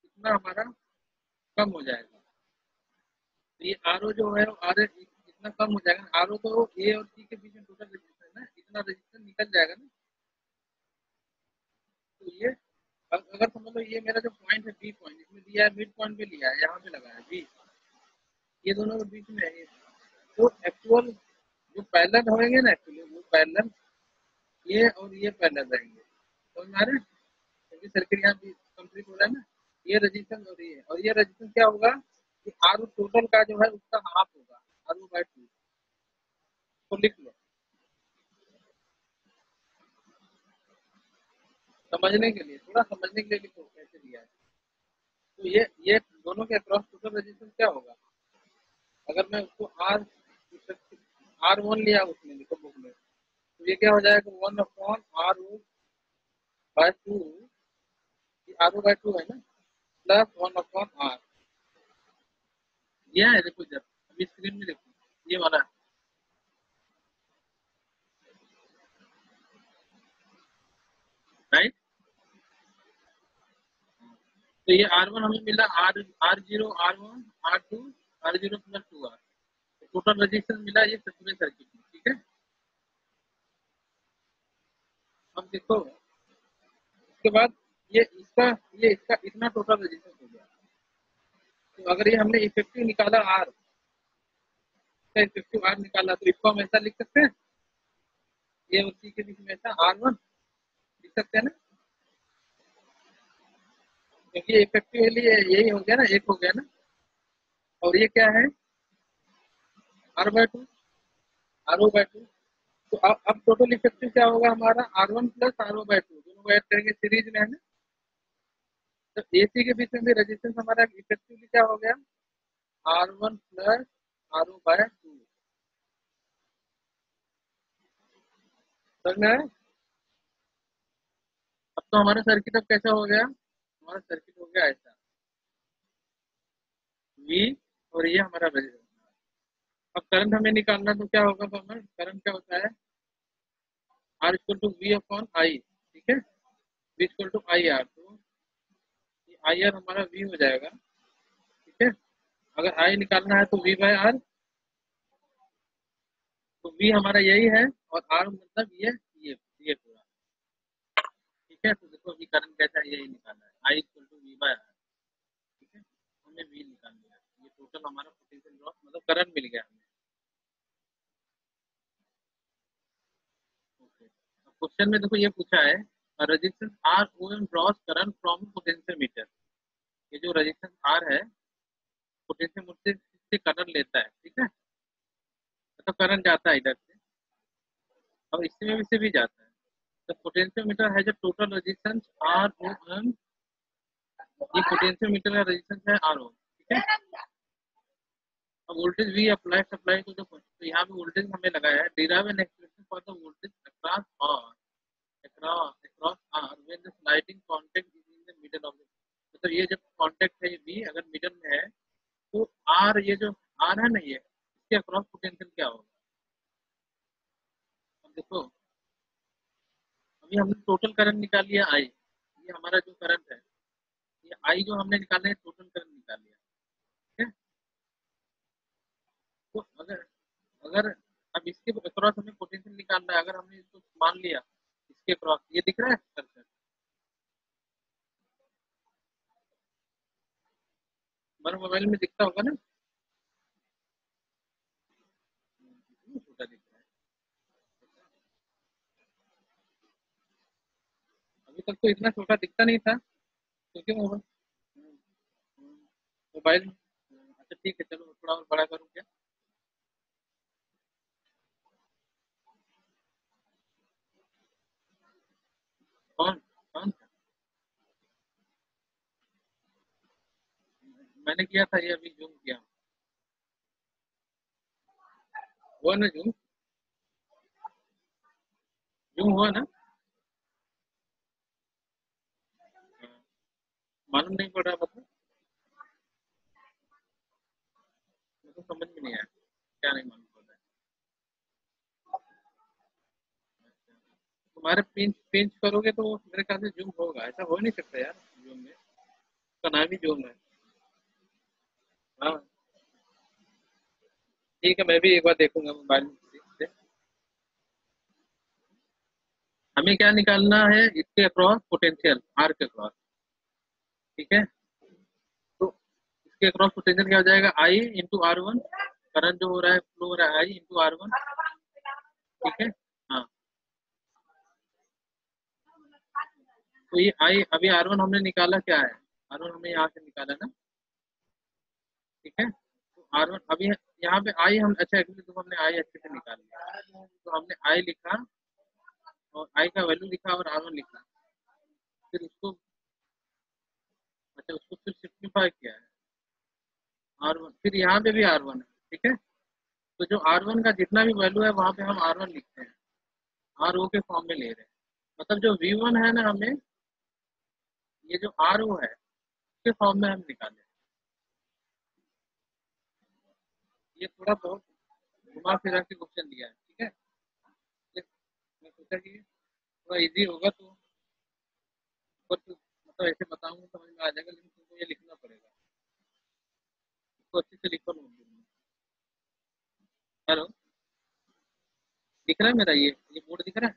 Speaker 1: इतना हमारा कम हो जाएगा। तो ये आर ओ जो है आर इतना कम हो जाएगा। आर ओ तो ए और सी के बीच में टोटल रेजिस्टेंस है ना, इतना रेजिस्टेंस निकल जाएगा ना। तो ये अगर समझ लो ये मेरा जो पॉइंट है बी पॉइंट, इसमें दिया है मिड पॉइंट पे लिया है, यहाँ पे लगा है बी, ये दोनों के बीच में है ये। तो एक्चुअल जो पैरेलल होंगे ना, एक्चुअली वो पैरेलल ये और ये पैरेलल रहेंगे। तो हमारे क्योंकि सर्किट यहाँ कंप्लीट हो रहा है ना, ये रेजिस्टेंस और ये रेजिस्टेंस क्या होगा कि आर टोटल का जो है उसका हाफ होगा, आर ओ बाई 2। तो लिख लो समझने के लिए, थोड़ा समझने के लिए लिखो कैसे दिया है। तो ये दोनों के अक्रॉस टोटल रेजिस्टेंस क्या होगा, अगर मैं उसको R1 लिया उसमें, लिखो बुक में, तो ये क्या हो जाएगा 1/RO/2, RO/2 है ना, प्लस 1/R। ये है, देखो जब अभी स्क्रीन में देखो ये वाला, राइट। तो ये R1 हमें मिला, R0 R1 R2 R0 plus 2R, total resistance मिला ये पूरे सर्किट में, ठीक है। अब देखो उसके बाद ये इसका इतना टोटल रेजिस्टेंस हो गया। तो अगर ये हमने इफेक्टिव निकाला आर, इसका इफेक्टिव आर निकाला, तो इसको हम ऐसा लिख सकते हैं, ये उसी के बीच में ऐसा R1 लिख सकते हैं ना, क्योंकि इफेक्टिवली यही हो गया ना, एक हो गया ना। और ये क्या है R/2, RO/2। तो अब टोटल इफेक्टिव क्या होगा हमारा, R1 प्लस RO/2, दोनों को ऐड करेंगे, सीरीज में है ना। तो AC के बीच में भी रेजिस्टेंस हमारा इफेक्टिवली क्या हो गया, R1 प्लस RO/2। समझ में आया? अब तो हमारा सर्किट अब कैसा हो गया, हमारा सर्किट हो गया ऐसा V, और ये हमारा रेजिस्टेंस। अब करंट हमें निकालना, तो क्या होगा, तो हमें करंट क्या होता है, R equal to V upon I, ठीक है, V इक्वल टू IR। तो ये IR हमारा V हो जाएगा, ठीक है। अगर I निकालना है तो V/R, तो V हमारा यही है, और R मतलब ये पूरा, ठीक है। तो देखो अभी करंट कैसा है, यही निकालना है, I इक्वल टू V/R, ठीक है। हमें V निकाल लिया, ये टोटल हमारा पोटेंशियल ड्रॉप मतलब करंट मिल गया हमें। ओके, अब क्वेश्चन में देखो ये पूछा है, resistance R ohm draws current from potentiometer. ये जो रेजिस्टेंस R है पोटेंशियोमीटर से करंट लेता है, ठीक है, तो करंट जाता है इधर से, और इसमें भी से भी जाता है। तो पोटेंशियोमीटर है जो टोटल रेजिस्टेंस R ओम, ये पोटेंशियोमीटर का रेजिस्टेंस है R ओम, ठीक है। अब वोल्टेज V अप्लाई सप्लाई को जो, तो यहाँ पे वोल्टेज हमें लगाया है, derive an expression for the voltage across R, across R when the sliding contact is in the middle of the, मतलब ये जब कांटेक्ट है B अगर मिडल में है, तो R, ये जो R है ना, ये इसके अक्रॉस पोटेंशियल क्या होगा। अब देखो अभी हमने टोटल करंट निकाल लिया I, ये हमारा जो करंट है, ये I जो हमने निकाले है टोटल करंट निकाल लिया, ठीक है। तो अगर अगर अब इसके अक्रॉस हमें पोटेंशियल निकालना है, अगर हमने इसको मान लिया इसके अक्रॉस, ये दिख रहा है कर्सर, हमारे मोबाइल में दिखता होगा ना, छोटा दिख रहा है। अभी तक तो इतना छोटा दिखता नहीं था, क्योंकि मोबाइल मोबाइल, अच्छा ठीक है, चलो थोड़ा और बड़ा करूँ क्या, कौन कौन सा? मैंने किया था ये, अभी जूम किया, हुआ ना जूम, जूम हुआ ना। हाँ, मालूम नहीं पड़ रहा, मतलब समझ में नहीं आया, क्या नहीं मालूम पड़ रहा है। तुम्हारे पिंच पिंच करोगे तो वो मेरे ख्याल से जूम होगा, ऐसा हो नहीं सकता यार जूम में, उसका नाम ही जूम है। हाँ ठीक है, मैं भी एक बार देखूंगा मोबाइल से। हमें क्या निकालना है, इसके अक्रॉस पोटेंशियल आर के अक्रॉस, ठीक है। तो इसके अक्रॉस पोटेंशियल क्या हो जाएगा, आई इंटू आर वन, करंट जो हो रहा है फ्लो हो रहा है आई इंटू आर वन, ठीक है। हाँ तो ये आई, अभी आर वन हमने निकाला क्या है, आर वन हमने यहाँ से निकाला ना, ठीक है। तो आर वन अभी यहाँ पे आई हम, अच्छा एक्चुअली तो हमने आई अच्छे से निकाल लिया, तो हमने आई लिखा और आई का वैल्यू लिखा और आर वन लिखा, फिर उसको, अच्छा उसको फिर सिंप्लीफाई किया है आर वन, फिर यहाँ पे भी आर वन है, ठीक है। तो जो आर वन का जितना भी वैल्यू है वहाँ पे हम आर वन लिखते हैं, आर ओ के फॉर्म में ले रहे हैं, मतलब जो वी वन है ना, हमें ये जो आर ओ है उसके फॉर्म में हम निकाले। ये थोड़ा बहुत घुमा फिरा के क्वेश्चन दिया है, ठीक है। मैं सोचा कि थोड़ा इजी होगा तो ऊपर तो मतलब ऐसे बताऊंगा समझ में आ जाएगा, लेकिन तुमको ये लिखना पड़ेगा, इसको अच्छे से लिखो नोटबुक में। हेलो, दिख रहा है मेरा ये बोर्ड दिख रहा है?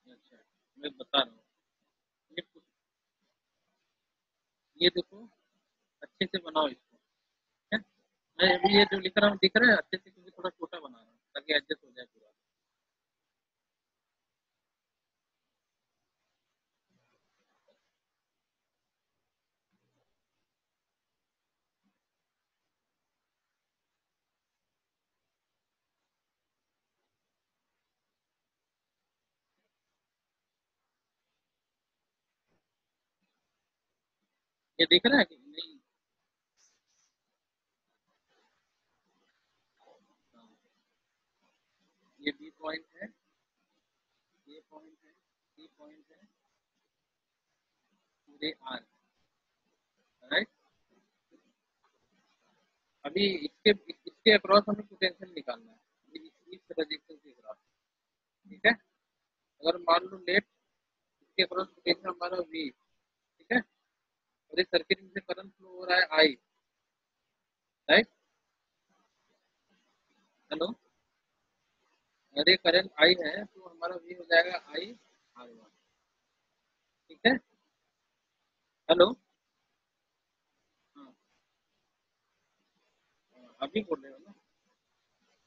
Speaker 1: अच्छा मैं बता रहा हूँ, ये ये देखो, अच्छे से बनाओ इसको, ठीक है। मैं अभी ये जो लिख रहा हूँ दिख रहा है अच्छे से, क्योंकि थोड़ा छोटा बना रहा हूँ ताकि एडजस्ट हो जाए पूरा। ये दिख रहा है कि नहीं? हाँ, ये बी पॉइंट है, ए पॉइंट है, सी पॉइंट है, पूरे आर, राइट। अभी इसके अक्रॉस हमें पोटेंशियल निकालना है, इस रजिस्टेंस के अक्रॉस, ठीक है। अगर मान लो लेट इसके अक्रॉस पोटेंशियल हमारा वी, ठीक है, और इस सर्किट में से करंट फ्लो हो रहा है आई, राइट। हेलो, अरे करंट आई है तो हमारा वी हो जाएगा आई आर वन, ठीक है। हेलो, हाँ, हाँ, अभी बोल रहे हो ना?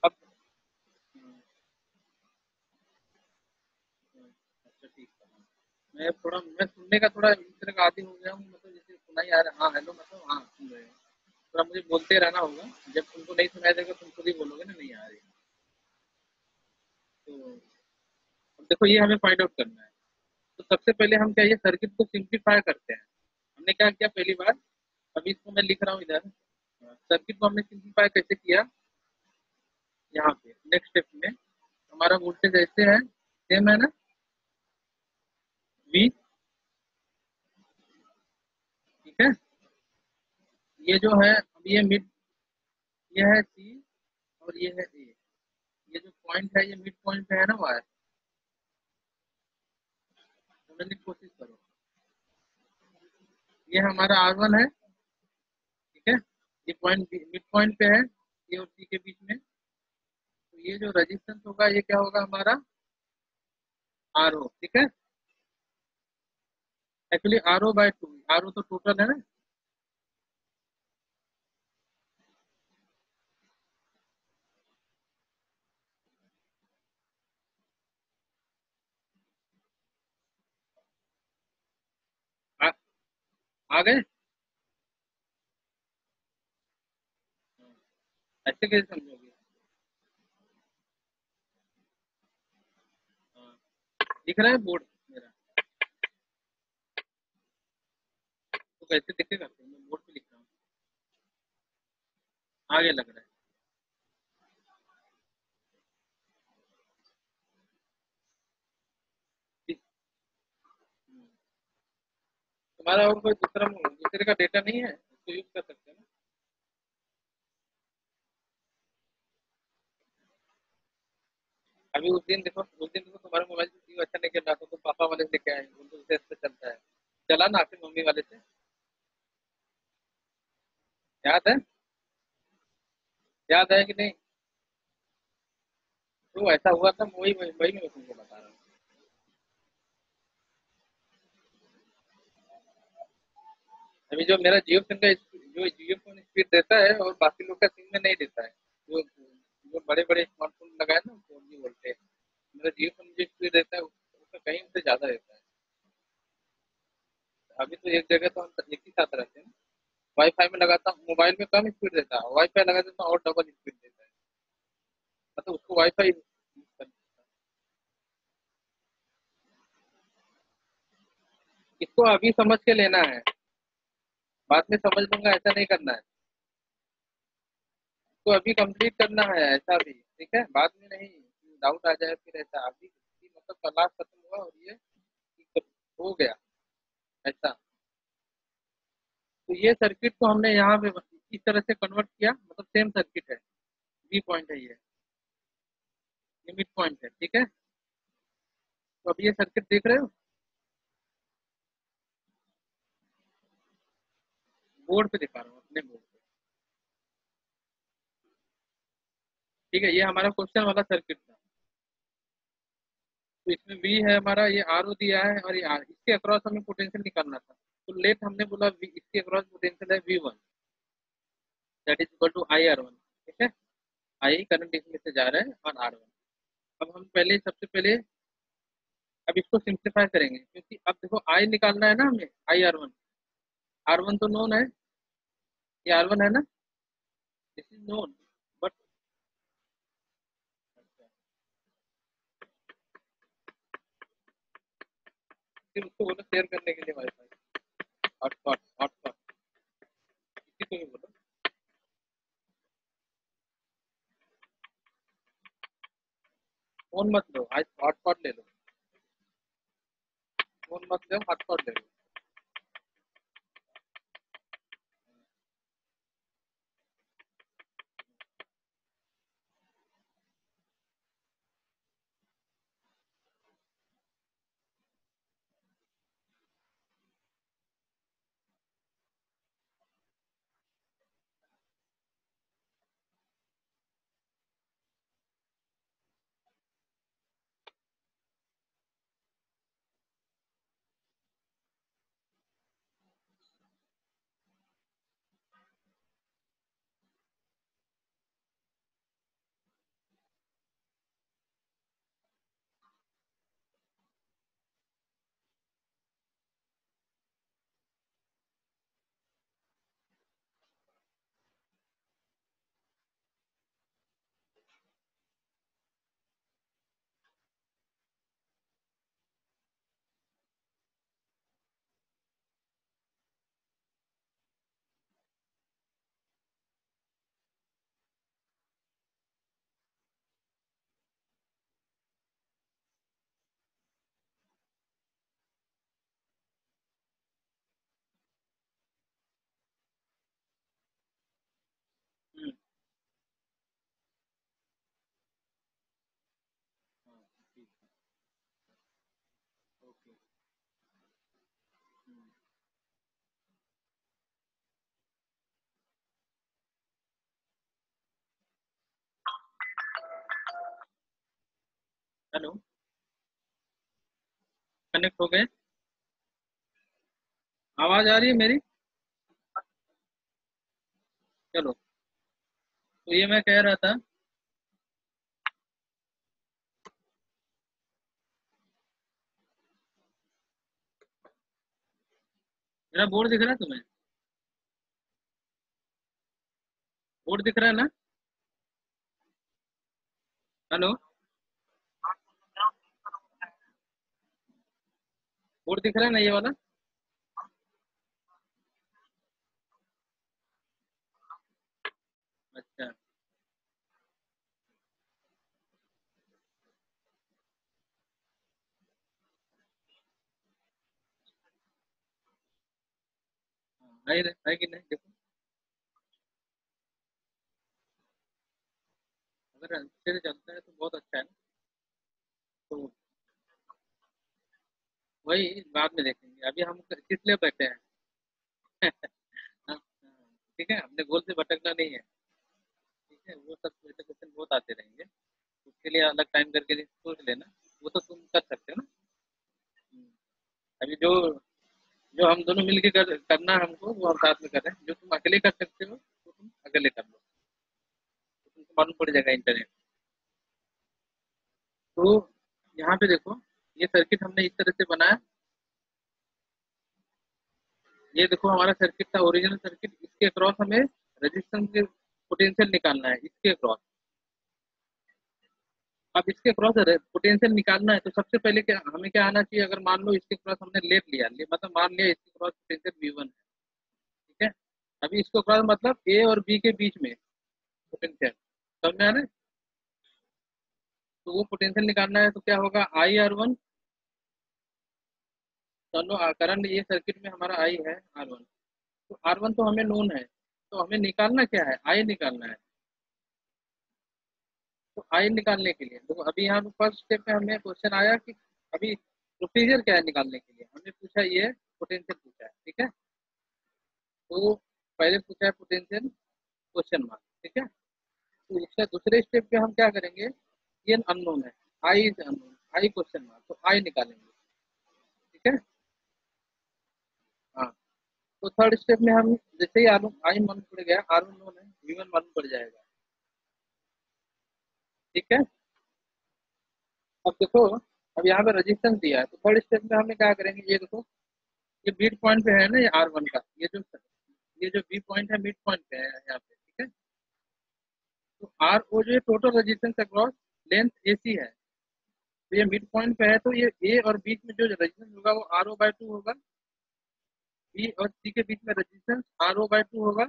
Speaker 1: अब हाँ, हाँ, अच्छा ठीक है। हाँ। मैं सुनने का थोड़ा इस तरह का आदी हो गया हूँ, मतलब जैसे सुना ही आ रहा है, हाँ हेलो मतलब हाँ सुन रहे हो, थोड़ा मुझे बोलते रहना होगा, जब तुमको नहीं सुनाई देगा तुम खुद ही बोलोगे ना नहीं आ रही। तो अब देखो ये हमें फाइंड आउट करना है, तो सबसे पहले हम क्या, ये सर्किट को सिंप्लीफाई करते हैं। हमने क्या किया पहली बार, अभी इसको मैं लिख रहा हूँ इधर, सर्किट को हमने सिंप्लीफाई कैसे किया, यहाँ पे नेक्स्ट स्टेप में हमारा वोल्टेज ऐसे है, सेम है ना, वी, ठीक है। ये जो है अब ये मिड, ये है सी और ये है ए, ये जो पॉइंट है ये मिड पॉइंट पे है ना वायर, समझने की कोशिश करो। ये हमारा आर वन है, ठीक है, ये पॉइंट मिड पॉइंट पे है ए और सी के बीच में, तो ये जो रेजिस्टेंस होगा ये क्या होगा हमारा आर ओ, ठीक है। Actually R O by two, R O तो टोटल है ना, आ, आ गए, ऐसे कैसे समझोगे? हाँ, दिख रहा है बोर्ड मेरा, तो कैसे दिखेगा, तो मैं बोर्ड पे लिख रहा हूँ, आगे लग रहा है। ठीक, तुम्हारा और कोई दूसरे का डेटा नहीं है, उसको यूज कर सकते हैं ना। अभी उस दिन देखो तुम्हारे मोबाइल से जियो अच्छा नहीं चल रहा था तो पापा वाले से लेके आए, उनको उससे अच्छा चलता है। चला ना फिर मम्मी वाले से, याद है? याद है कि नहीं? तो ऐसा हुआ था, वही वही वही मैं तुमको बता रहा हूँ। अभी जो मेरा जियो सिम का जो जियो फोन स्पीड देता है और बाकी लोग का सिम में नहीं देता है। जो जो बड़े बड़े स्मार्टफोन लगाए ना 4G बोलते हैं, मेरा जियो फोन जो स्पीड देता है उसका कहीं से ज्यादा देता है। अभी तो एक जगह तो हम एक ही साथ रहते हैं। वाईफाई में लगाता हूँ, मोबाइल में कम स्पीड देता है, वाईफाई लगा देता हूँ और डबल स्पीड देता है। मतलब उसको वाईफाई, इसको अभी समझ के लेना है, बाद में समझ लूंगा ऐसा नहीं करना है। तो अभी कंप्लीट करना है ऐसा भी, ठीक है, बाद में नहीं डाउट आ जाए फिर ऐसा। अभी मतलब क्लास खत्म हुआ और ये हो गया ऐसा। तो ये सर्किट को हमने यहाँ पे इस तरह से कन्वर्ट किया, मतलब सेम सर्किट है, वी पॉइंट है ये मिड पॉइंट है, ठीक है। तो अभी ये सर्किट देख रहे हो, बोर्ड पे दिखा रहा हूँ अपने बोर्ड पे, ठीक है। ये हमारा क्वेश्चन वाला सर्किट था। तो इसमें वी है हमारा, ये आर ओ दिया है और ये आर, इसके अक्रॉस हमें पोटेंशियल निकालना था। तो लेट हमने बोला इसके अक्रॉस पोटेंशियल है V one, that is equal to I R one, ठीक है। आई करंट इसमें से जा रहा है और आर वन। अब हम पहले सबसे पहले अब इसको सिंप्लीफाई करेंगे, क्योंकि अब देखो आई निकालना है ना हमें, I R one. R one तो नोन है, ये आर वन है ना, दिस इज नोन। बट फिर उसको बोलो शेयर करने के लिए वाईफाई, हॉटस्पॉट हॉटस्पॉट किसी को भी बोलो। फोन मत लो, आज हॉटस्पॉट ले लो, फोन मत लो, हॉटस्पॉट ले लो। हम्म, हाँ, ठीक है, ओके। हम्म, हेलो, कनेक्ट हो गए? आवाज आ रही है मेरी? चलो, तो ये मैं कह रहा था, मेरा बोर्ड दिख रहा है तुम्हें? बोर्ड दिख रहा है ना? हेलो, बोर्ड दिख रहा है ना ये वाला? अच्छा, हाँ, है कि नहीं देखो, अगर अच्छे से चलता है तो बहुत अच्छा है ना। तो वही बाद में देखेंगे, अभी हम किस लिए बैठे हैं। हाँ, हाँ, ठीक है, हमने गोल से भटकना नहीं है। ठीक है, वो सब ऐसे क्वेश्चन बहुत आते रहेंगे, उसके लिए अलग टाइम करके सोच लेना, वो तो तुम कर सकते हो ना। हम्म, अभी जो जो हम दोनों मिलके करना है हमको, वो हम साथ में कर रहे हैं। जो तुम अकेले कर सकते हो वो तुम अकेले कर लो, तो तुमको मालूम पड़ जाएगा इंटरनेट। तो यहाँ पे देखो, ये सर्किट हमने इस तरह से बनाया। ये देखो हमारा सर्किट था, ओरिजिनल सर्किट। इसके अक्रॉस हमें रेजिस्टेंस के पोटेंशियल निकालना है, इसके अक्रॉस। अब इसके क्रॉस पोटेंशियल निकालना है, तो सबसे पहले क्या हमें क्या आना चाहिए। अगर मान लो इसके क्रॉस हमने मतलब मान लिया इसके क्रॉस पोटेंशियल V1 है। ठीक है, अभी इसको क्रॉस मतलब A और B के बीच में पोटेंशियल, समझ में आ रहा है। तो वो पोटेंशियल निकालना है, तो क्या होगा, IR1। चलो करंट ये सर्किट में हमारा I है R1। तो R1 तो हमें नोन है, तो हमें निकालना क्या है, I निकालना है। तो आई निकालने के लिए देखो, अभी यहाँ पे फर्स्ट स्टेप में हमें क्वेश्चन आया कि अभी प्रोसीजर क्या है निकालने के लिए। हमने पूछा ये पोटेंशियल पूछा है, ठीक है। तो पहले पूछा है पोटेंशियल, क्वेश्चन मार्क, ठीक है। तो इसका दूसरे स्टेप पे हम क्या करेंगे, ये अननोन है, I is unknown, I question mark, तो आई निकालेंगे, ठीक है। हाँ, तो थर्ड स्टेप में हम जैसे ही आलू आई मालूम पड़ गया, आर वन नोन है, V1 मालूम पड़ जाएगा, ठीक है। अब देखो, अब यहाँ पे रेजिस्टेंस दिया है, तो थर्ड स्टेप में हमें क्या करेंगे, ये देखो, ये मिड पॉइंट पे है ना, ये R1 का, ये जो बी पॉइंट है मिड पॉइंट पे है यहाँ पे, ठीक है। तो आर ओ जो total resistance across length AC है, तो ये मिड पॉइंट पे है, तो ये ए और बीच में जो रेजिस्टेंस होगा वो RO/2 होगा। बी और सी के बीच में रेजिस्टेंस RO/2 होगा।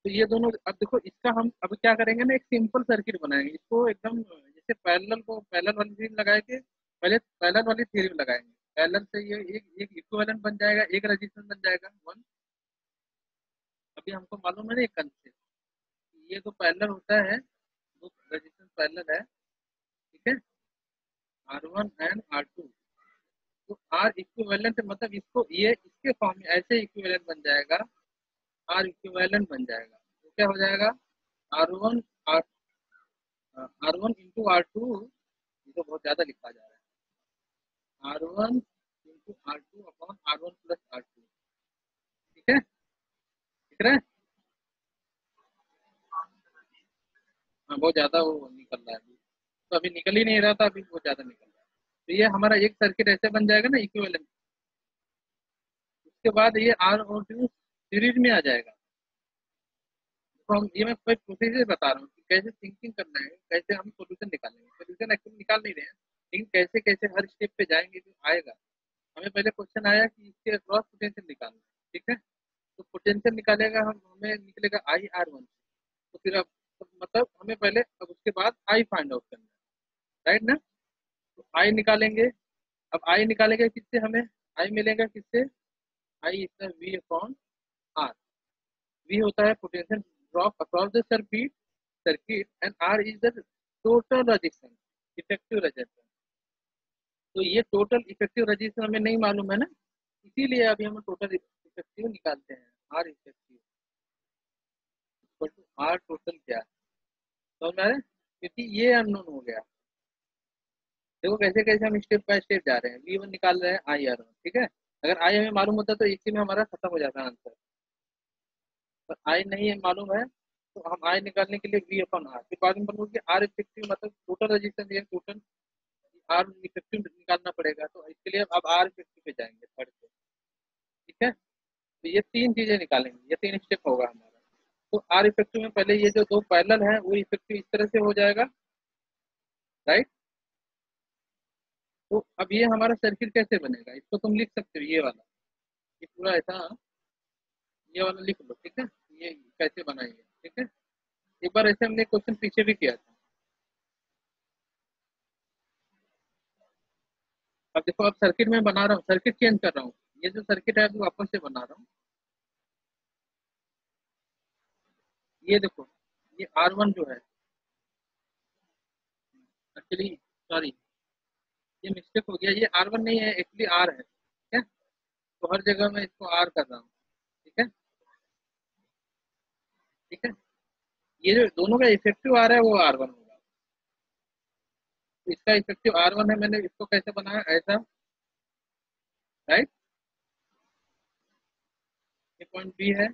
Speaker 1: तो ये दोनों, अब देखो इसका हम अब क्या करेंगे ना, एक सिंपल सर्किट बनाएंगे इसको एकदम, जैसे पैरेलल वाली थ्योरी लगा के पहले पैरेलल वाली थ्योरी लगाएंगे। पैरेलल से ये एक इक्विवेलेंट बन जाएगा, एक रेजिस्टेंस बन जाएगा वन। अभी हमको मालूम है ना एक कंसेप्ट, ये तो पैरेलल होता है, दो रेजिस्टेंस पैरेलल है, ठीक है, R1 एंड R2। तो आर इक्विवेलेंट मतलब इसको ये इसके फॉर्म में ऐसे इक्विवेलेंट बन जाएगा, आर इक्विवेलेंट बन जाएगा, तो क्या हो जाएगा, R1 are R1 into R2। ये तो बहुत ज्यादा लिखा जा रहा है, R1 into R2 upon R1 plus R2, ठीक है, ठीक है। हाँ, बहुत ज्यादा वो निकल रहा है अभी, तो अभी निकल ही नहीं रहा था, अभी बहुत ज्यादा निकल रहा है। तो ये हमारा एक सर्किट ऐसे बन जाएगा ना इक्विवेलेंट। उसके बाद ये R और टू सीरीज में आ जाएगा। तो हम ये मैं कोई प्रोसीजर बता रहा हूँ कि कैसे थिंकिंग करना है, कैसे हम सोल्यूशन निकालेंगे। सोल्यूशन एक्चुअली निकाल नहीं रहे हैं, लेकिन कैसे कैसे हर स्टेप पे जाएंगे जो आएगा। हमें पहले क्वेश्चन आया कि इसके क्रॉस पोटेंशियल निकालना है, ठीक है। तो पोटेंशियल निकालेगा हम, हमें निकलेगा IR1। तो फिर अब तो मतलब हमें पहले, अब उसके बाद आई फाइंड आउट करना है, राइट ना। तो आई निकालेंगे। अब आई निकालेंगे किससे, हमें आई मिलेगा किससे, I is V upon R. V होता है potential drop across the circuit and R is the total resistance, effective resistance. तो ये टोटल इफेक्टिव रेजिस्टेंस हमें नहीं मालूम है ना, इसीलिए अभी हम टोटल इफेक्टिव निकालते हैं। R effective equal to R total क्या है, समझ में आ रहा है? क्योंकि ये अननोन हो गया। देखो कैसे कैसे हम स्टेप बाय स्टेप जा रहे हैं, V1 निकाल रहे हैं, IR1, ठीक है। अगर आई हमें मालूम होता तो इसी में हमारा खत्म हो जाता आंसर, पर आई नहीं है मालूम है, तो हम आई निकालने के लिए V अपन आर, फिर बाद में बनोगे आर इफेक्टिव मतलब टोटल रेजिस्टेंस है, टोटल आर इफेक्टिव निकालना पड़ेगा। तो इसके लिए अब आर इफेक्टिव पे जाएंगे थर्ड पे, ठीक है। तो ये तीन चीजें निकालेंगे, ये तीन स्टेप होगा हमारा। तो आर इफेक्टिव में पहले ये जो दो पैरेलल है वो इफेक्टिव इस तरह से हो जाएगा, राइट। तो अब ये हमारा सर्किट कैसे बनेगा, इसको तुम लिख सकते हो, ये वाला, ये पूरा ऐसा, ये वाला लिख लो, ठीक है। ये कैसे बनाएंगे, ठीक है। एक बार ऐसे हमने क्वेश्चन पीछे भी किया था। अब देखो, अब सर्किट में बना रहा हूँ, सर्किट चेंज कर रहा हूँ। ये जो सर्किट है अभी वापस से बना रहा हूँ। ये देखो, ये R1 जो है, एक्चुअली सॉरी, ये मिस्टेक हो गया, ये R1 नहीं है, एक्चुअली R है, ठीक है। तो हर जगह मैं इसको R कर रहा हूँ, ठीक है, ठीक है। ये जो दोनों का इफेक्टिव आ रहा है वो R1 होगा। तो इसका इफेक्टिव R1 है, मैंने इसको कैसे बनाया ऐसा, राइट। ये पॉइंट बी है,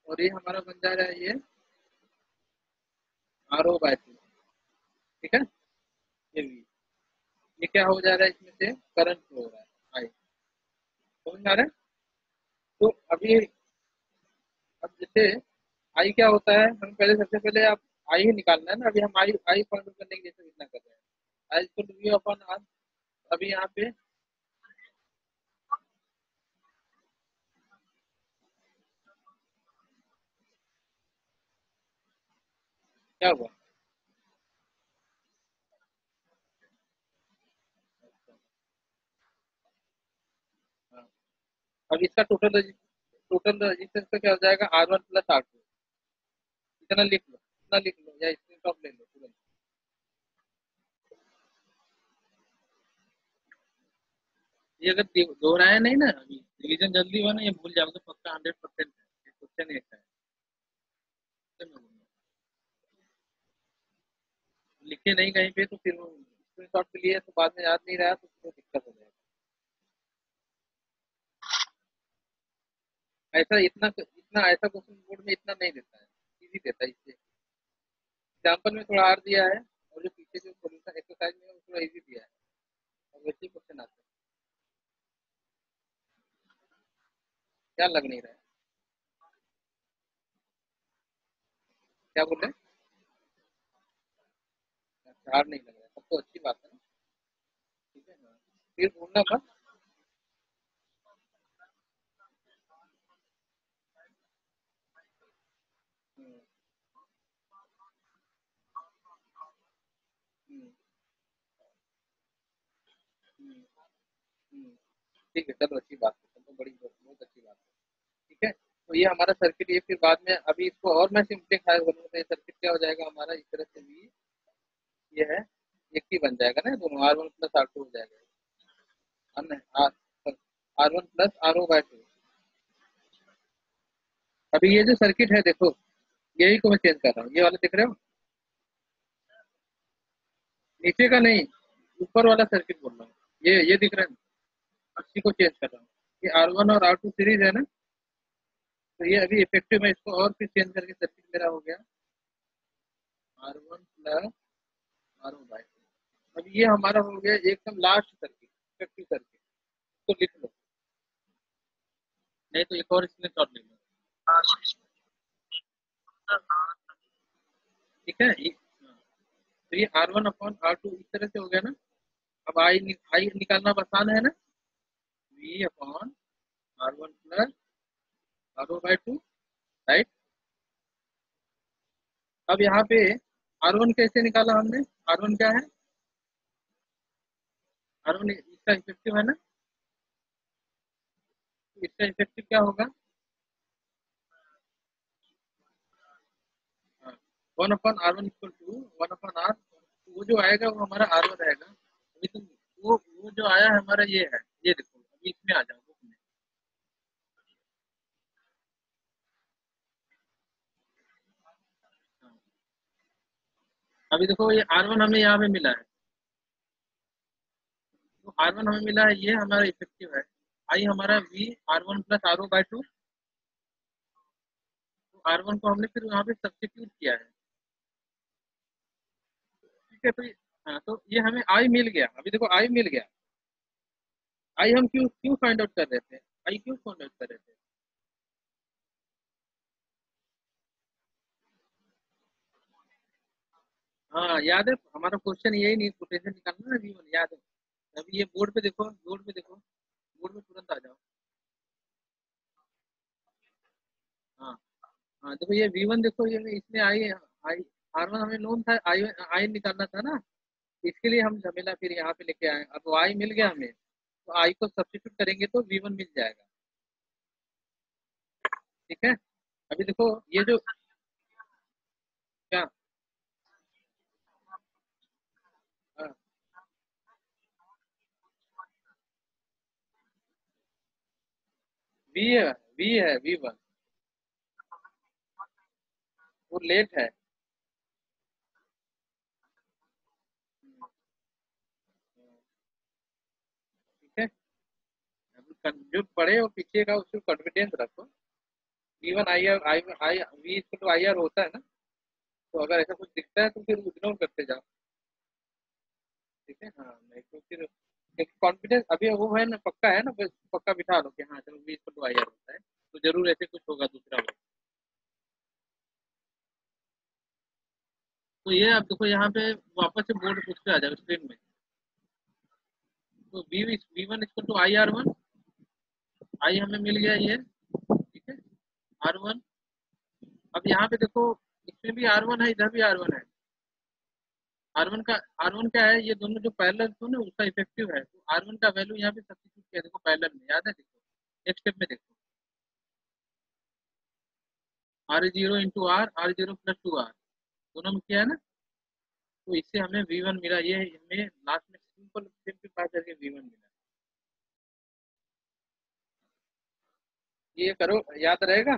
Speaker 1: और ये हमारा बन जा रहा है ये RO/2, ठीक है। ये भी, ये क्या हो जा रहा है, इसमें से करंट फ्लो हो रहा है, आई, समझ में आ रहा है। तो अभी, अब जैसे आई क्या होता है, हम पहले सबसे पहले आप आई ही निकालना है ना। अभी हम आई आई फाइंड करने की जैसे इतना कर रहे हैं, I equal to V upon R. अभी यहाँ पे क्या हुआ, हाँ। अब इसका टोटल रजिस्टेंस का क्या हो जाएगा, R1 प्लस R2। इतना लिख लो, इतना लिख लो, या स्क्रीनशॉट ले लो तुरंत। ये अगर दोहराया नहीं ना, अभी रिवीजन जल्दी हुआ ना, ये भूल जाओगे पक्का 100% है, क्वेश्चन एक है। लिखे नहीं कहीं पे तो फिर स्क्रीनशॉट के लिए तो बाद में याद नहीं रहा तो फिर दिक्कत हो जाएगा। ऐसा इतना इतना ऐसा क्वेश्चन बोर्ड में इतना नहीं देता है, इजी देता है इससे। एग्जाम्पल में थोड़ा और दिया है, और जो पीछे जो सोल्यूशन एक्सरसाइज में है वो थोड़ा इजी दिया है, और वैसे ही क्वेश्चन आते हैं। क्या लग नहीं रहा है, क्या बोल रहे हैं, हार्ड नहीं लग रहा है, सब तो अच्छी बात है ना, ठीक है। हाँ, फिर भूलना मत। हम्म, हम्म, हम्म, हम्म, ठीक है, चलो अच्छी बात है, चलो बड़ी बहुत अच्छी बात है, ठीक है। तो ये हमारा सर्किट, ये फिर बाद में अभी इसको और मैं सिंप्लीफाई करूँगा तो ये सर्किट क्या हो जाएगा हमारा, इस तरह से भी ये है, एक ही बन जाएगा ना, दोनों R1 प्लस R2 हो जाएगा, है ना, R1 प्लस RO/2। अभी ये जो सर्किट है देखो, यही को मैं चेंज कर रहा हूँ, ये वाला दिख रहे हो, नीचे का नहीं, ऊपर वाला सर्किट बोल रहा हूँ, ये दिख रहा है, इसी को चेंज कर रहा हूँ। ये R1 और R2 सीरीज है ना, तो ये अभी इफेक्टिव है, इसको और फिर चेंज करके सर्किट मेरा हो गया R1 प्लस RO/2। अब ये हमारा हो गया एकदम लास्ट सर्किट, इफेक्टिव सर्किट, तो लिख लो, नहीं तो एक और इसमें शॉर्ट ले लो,
Speaker 2: हाँ,
Speaker 1: ठीक है। तो ये R1/R2 इस तरह से हो गया ना। अब आई निकालना आसान है ना, V/R1 प्लस RO/2, राइट। अब यहाँ पे R1 कैसे निकाला हमने, R1 क्या है, R1 इसका इफेक्टिव है ना, तो इसका इफेक्टिव क्या होगा, 1/R1 इक्वल टू 1/R। वो जो आएगा वो हमारा R1 रहेगा। अभी तुम वो जो आया है हमारा ये है, ये देखो अभी इसमें आ जाओ बुक में। हाँ, अभी देखो ये R1 हमें यहाँ पे मिला है, तो R1 हमें मिला है, ये हमारा इफेक्टिव है। आई हमारा V/R1 प्लस RO/2, तो R1 को हमने फिर यहाँ पे सब्स्टिट्यूट किया है, ठीक है। तो हाँ, तो ये हमें आई मिल गया, अभी देखो आई मिल गया। आई हम क्यों क्यों फाइंड आउट कर रहे थे, आई क्यों फाइंड आउट कर रहे थे, हाँ याद है, हमारा क्वेश्चन यही नहीं, पोटेंशियल निकालना है V1, याद है। अभी ये बोर्ड पे देखो, बोर्ड पे देखो, बोर्ड में तुरंत आ जाओ। हाँ, हाँ देखो ये V1 देखो, ये इसमें आई आई R1 हमें लोन था, आई आई निकालना था ना, इसके लिए हम झमेला फिर यहाँ पे लेके आए। अब आई मिल गया हमें, तो आई को सब्स्टिट्यूट करेंगे तो V1 मिल जाएगा, ठीक है। अभी देखो ये जो क्या, वी है, V1, वो लेट है। ठीक है, जो पढ़े और पीछे का उसको कॉन्फिडेंस रखो। V1 I R I I we तो आई आर होता है ना, तो अगर ऐसा कुछ दिखता है तो फिर इग्नोर करते जाओ। ठीक है, हाँ, नहीं तो फिर एक कॉन्फिडेंस अभी वो है ना, पक्का है ना, बस पक्का बिठा लो कि हाँ चलो V तो आई आर होता है, तो जरूर ऐसे कुछ होगा दूसरा वर्ड। तो ये आप देखो यहाँ पे वापस से बोर्ड पूछ के आ जाओ स्क्रीन में। तो V1 इक्वल टू IR1, आई हमें मिल गया ये। ठीक है, R1। अब यहाँ पे देखो, इसमें भी R1 है, इधर भी R1 है। R1 का R1 क्या है, ये दोनों जो पैरेलल थे ना उसका इफेक्टिव है, तो R1 का वैल्यू यहाँ पे सब्स्टिट्यूट किया, देखो पैरेलल में, याद है, देखो नेक्स्ट स्टेप में देखो, R0 into R0 plus 2R, दोनों में किया है ना, तो इससे हमें V1 मिला, ये हमें लास्ट में सिंपल सिंपलीफाई करके V1 मिला। ये करो, याद रहेगा।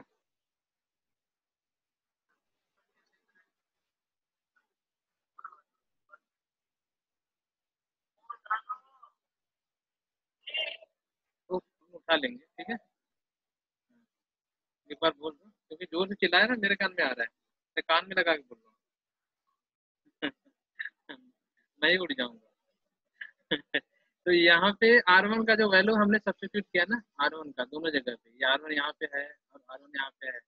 Speaker 1: तो हम उठा लेंगे। ठीक है, एक बार बोल दो, क्योंकि जोर से चिल्लाया ना मेरे कान में आ रहा है, मैं कान में लगा के बोल रहा हूँ। मैं ही उठ जाऊंगा। तो यहाँ पे R1 का जो वैल्यू हमने सब्स्टिट्यूट किया ना, R1 का दोनों जगह पे, ये R1 यहाँ पे है और R1 यहाँ पे है।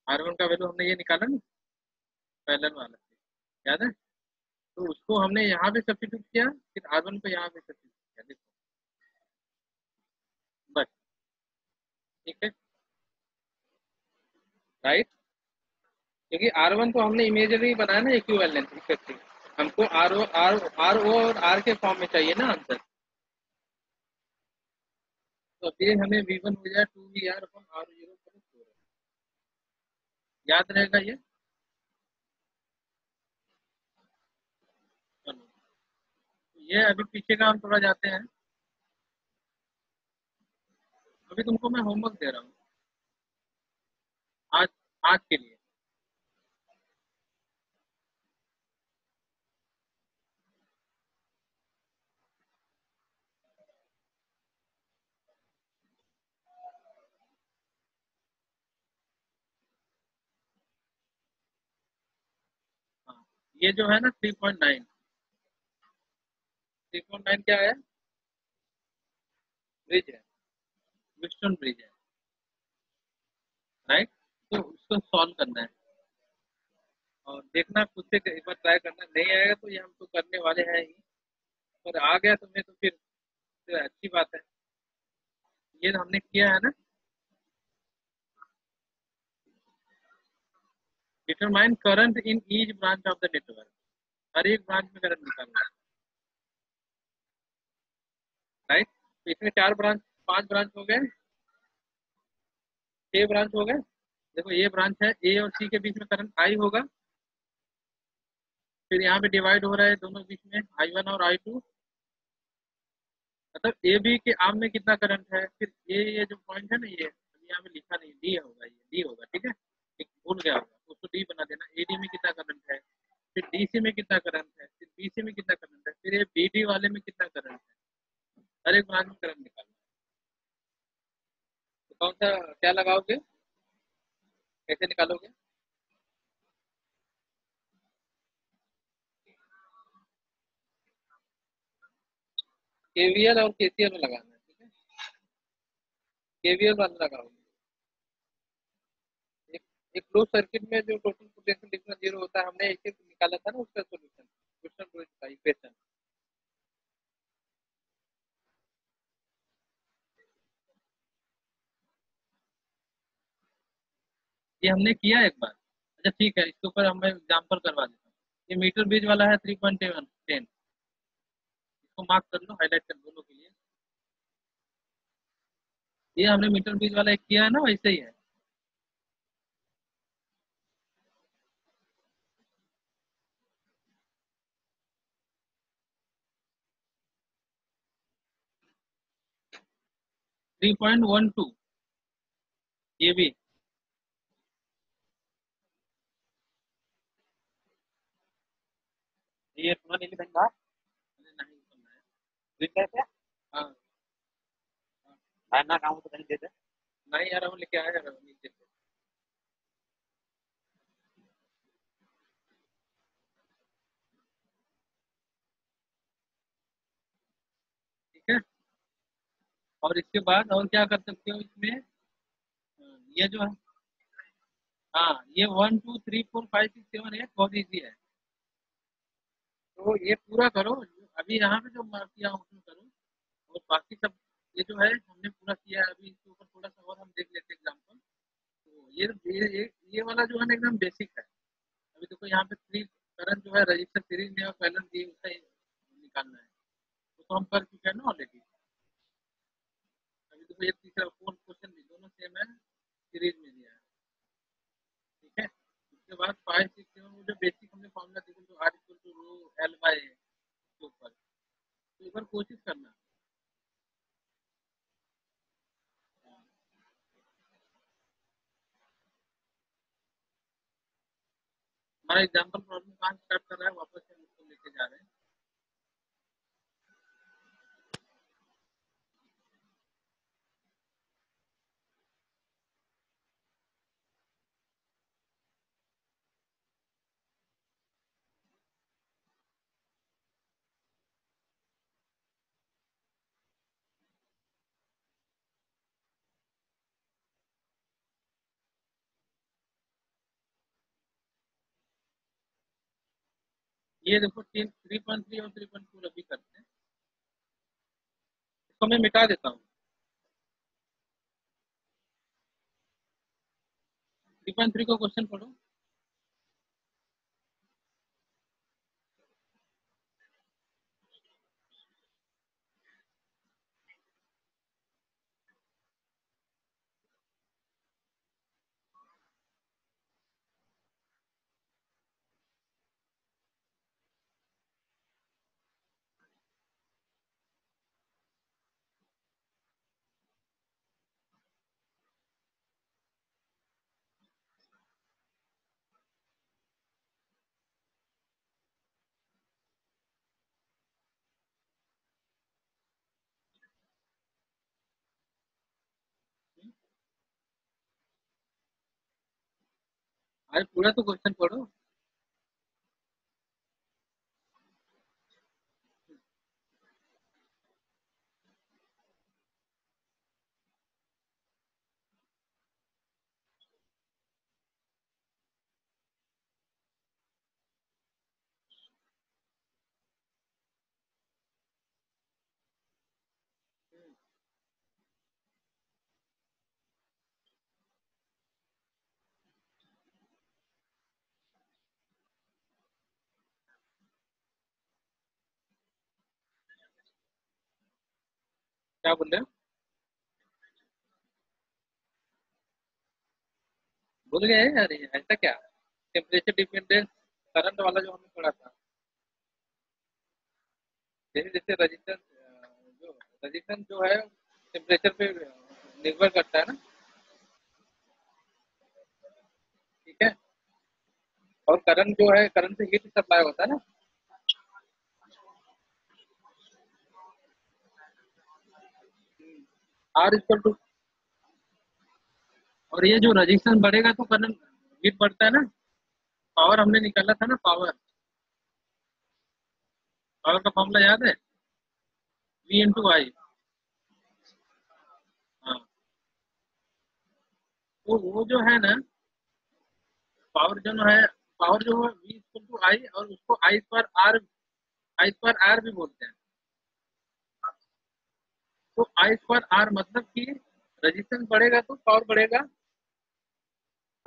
Speaker 1: R1 का वैल्यू हमने ये निकाला ना पैरेलल वाला से, याद है, तो उसको हमने यहाँ पे सब्स्टिट्यूट किया, फिर R1 को यहाँ पे सब्स्टिट्यूट किया, देखो बस। ठीक है, राइट, क्योंकि R1 तो हमने इमेजरी बनाया ना इक्विवेलेंट इफेक्टिव, हमको आर ओ और आर के फॉर्म में चाहिए ना आंसर, तो फिर हमें V1 हो जाए 2VR अपन R0, याद रहेगा ये। चलो, तो ये अभी पीछे का हम थोड़ा जाते हैं, अभी तुमको मैं होमवर्क दे रहा हूँ आज, आज के लिए। हाँ, ये जो है ना 3.9, 3.9 क्या है, ब्रिज है, विस्टन ब्रिज है, राइट। तो उसको सॉल्व करना है और देखना खुद से, एक बार ट्राई करना, नहीं आएगा तो ये हम तो करने वाले हैं ही, और आ गया तुम्हें तो फिर अच्छी बात है। ये हमने किया है ना, determine current in each branch of the network, हर एक ब्रांच में करंट निकालना है, राइट। तो इसमें 4 ब्रांच, 5 ब्रांच हो गए, 6 ब्रांच हो गए। देखो ये ब्रांच है, ए और सी के बीच में करंट आई होगा, फिर यहाँ पे डिवाइड हो रहा है दोनों बीच में I1 और I2, मतलब ए बी के आम में कितना करंट है, फिर ये जो पॉइंट है ना, ये अभी यहाँ पे लिखा नहीं, डी होगा, ये डी होगा, ठीक है, एक भूल गया होगा तो उसको डी बना देना, ए डी में कितना करंट है, फिर डी सी में कितना करंट है, फिर बी सी में कितना करंट है, फिर ये बी डी वाले में कितना करंट है, हर एक ब्रांच में करंट निकालना। तो कौन सा क्या लगाओगे, कैसे निकालोगे, केवीएल और केसीएल में लगाना है, ठीक है, केवीएल वाला लगाओगे। एक एक क्लोज सर्किट में जो टोटल पोटेंशियल डिफरेंस जीरो होता है, हमने इसे निकाला था ना उसका सोल्यूशन, क्वेश्चन का इक्वेशन, ये हमने किया एक बार। अच्छा ठीक है, इसके ऊपर हम एग्जाम्पल करवा देता हूँ। ये मीटर ब्रिज वाला है 3.10, इसको मार्क कर लो, हाईलाइट कर दोनों के लिए। ये हमने मीटर ब्रिज वाला एक किया है ना, वैसे ही है। 3.12 ये भी।
Speaker 2: ये तुम्हारा नीली बहन का
Speaker 1: अरे नहीं करना है।
Speaker 2: दिन कैसे
Speaker 1: हाँ
Speaker 2: ना काम तो कहीं देते
Speaker 1: नहीं यार, हम लेके आया यार नीचे से। ठीक है, और इसके बाद और क्या कर सकते हो इसमें, ये जो है, हाँ ये 1 2 3 4 5 6 7 8 बहुत इजी है। तो ये पूरा करो, अभी यहाँ पे जो मार्क किया हूँ उसमें करो, और बाकी सब ये जो है हमने पूरा किया है। अभी इसके ऊपर थोड़ा सा और हम देख लेते हैं एग्जाम्पल। तो ये वाला जो है ना एकदम बेसिक है। अभी देखो यहाँ पे थ्री करंट जो है रजिस्टर सीरीज में और पैरेलल दिए उसका निकालना है, वो तो हम कर चुके हैं ना ऑलरेडी। अभी देखो ये तीसरा फोर्थ क्वेश्चन भी दोनों सेम है, सीरीज में दिया है। ठीक है, उसके बाद 5 6 7 वो जो बेसिक हमने फॉर्मूला देखो, जो R equal to rho L by के ऊपर, तो एक बार कोशिश करना। हमारा एग्जाम्पल प्रॉब्लम कहाँ स्टार्ट कर रहा है, वापस से हम उसको लेके जा रहे हैं। ये देखो 3.3 और 3.4 अभी करते हैं, इसको मैं मिटा देता हूँ। 3.3 को क्वेश्चन पढ़ो। अरे पूरा तो क्वेश्चन पढ़ो। क्या बोल रहे हो, भूल गए यार, ये ऐसा क्या, टेम्परेचर डिपेंडेंस करंट वाला जो हमने पढ़ा था। जैसे जैसे रजिस्टेंस, जो रजिस्टेंस जो है टेम्परेचर पे निर्भर करता है ना। ठीक है, और करंट जो है करंट से हीट सप्लाई होता है ना। आर इक्वल टू, और ये जो रजिस्टेंस बढ़ेगा तो करंट हीट बढ़ता है ना। पावर हमने निकाला था ना, पावर, पावर का फॉर्मूला याद है, वी इंटू आई। हाँ, तो वो जो है ना, पावर जो है, पावर जो है वी इक्वल टू आई, और उसको I square R, I square R भी बोलते हैं। तो आई स्क्वायर आर मतलब कि रेजिस्टेंस बढ़ेगा तो पावर बढ़ेगा।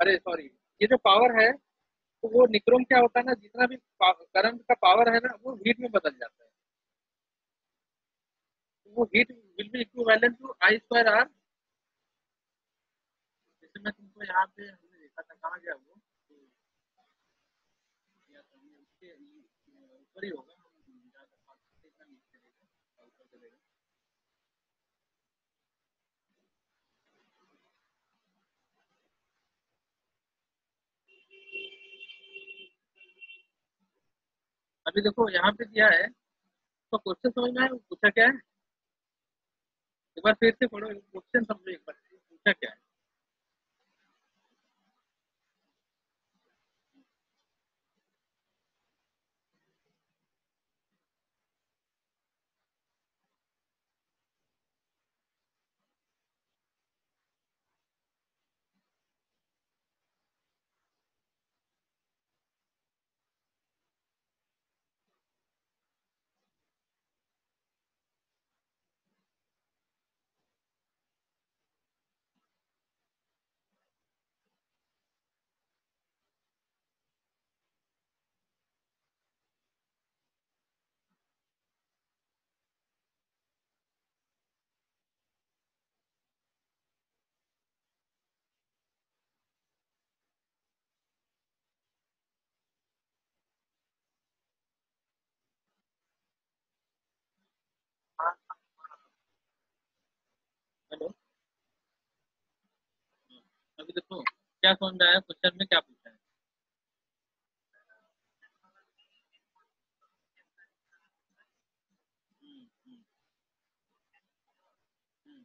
Speaker 1: अरे सॉरी, ये जो पावर है, तो वो निक्रोम क्या होता है ना, जितना भी करंट का पावर है ना वो हीट में बदल जाता है। तो वो heat will be equivalent to I square R. जैसे मैं तुमको यहाँ पे हमने देखा था, कहाँ गया वो, तो या तो हमने उसके ऊपर ही होगा, हम जहाँ तक बात करते हैं, इतना नीचे चलेगा, ऊपर चलेगा। अभी देखो यहाँ पे दिया है, तो क्वेश्चन समझ में आया वो पूछा क्या है? एक बार फिर से पढ़ो क्वेश्चन, समझो एक बार पूछा क्या है।
Speaker 2: हाँ,
Speaker 1: हेलो। अभी देखो क्या समझ में आया क्वेश्चन में, क्या पूछा है? हम्म, हम्म, हम्म,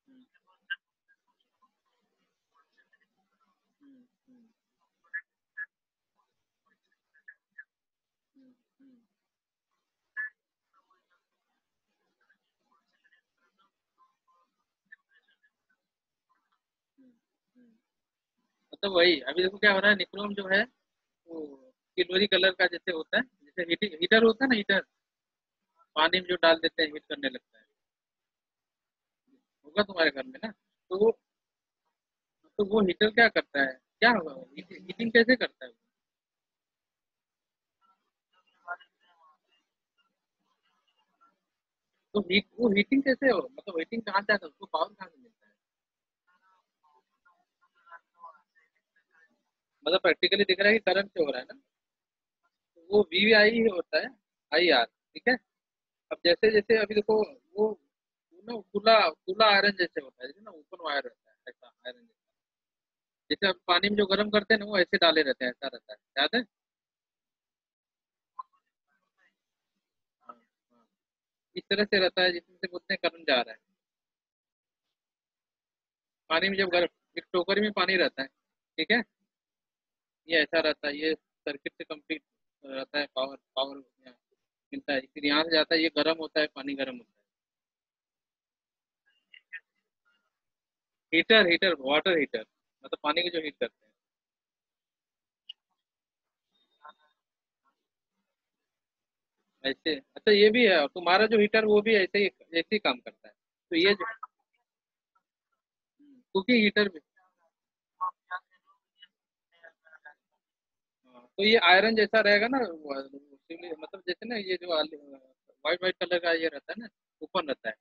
Speaker 1: हम्म, हम्म, हम्म, हम्म, हम्म, हम्म, हम्म, हम्म। मतलब वही अभी देखो क्या हो रहा है, निक्रोम जो है वो सिल्वरी कलर का जैसे होता है, जैसे हीटर होता है ना, हीटर पानी में जो डाल देते हैं हीट करने लगता है, होगा तुम्हारे घर में ना। तो वो हीटर क्या करता है, क्या होगा, हीटिंग कैसे करता है? तो वो हीटिंग कैसे हो, मतलब हीटिंग कहाँ से आता है, उसको पावर कहाँ से मिलता है? मतलब प्रैक्टिकली दिख रहा है कि करंट से हो रहा है ना। तो वो वी आई ही होता है, आई आर, ठीक है। अब जैसे जैसे अभी देखो वो ना खुला खुला आयरन जैसे होता है, जैसे ना ओपन वायर रहता है, ऐसा आयरन जैसा। जैसे हम पानी में जो गर्म करते हैं ना, वो ऐसे डाले रहते हैं, ऐसा रहता है, याद है? हाँ, हाँ। इस तरह से रहता है जिसमें से बोलते हैं करंट जा रहा है पानी में, जब गर्म, एक टोकरी में पानी रहता है, ठीक है, ये ऐसा रहता है, ये सर्किट से कंप्लीट रहता है, पावर पावर मिलता है, फिर यहाँ से जाता है, ये गर्म होता है, पानी गर्म होता है। हीटर हीटर वाटर हीटर, मतलब पानी की जो हीट करते हैं। ऐसे अच्छा, ये भी है तुम्हारा जो हीटर, वो भी ऐसे ही काम करता है। तो ये जो कुकिंग हीटर भी, हाँ, तो ये आयरन जैसा रहेगा ना, मतलब जैसे ना ये जो व्हाइट व्हाइट कलर का ये रहता है ना, ऊपर रहता है।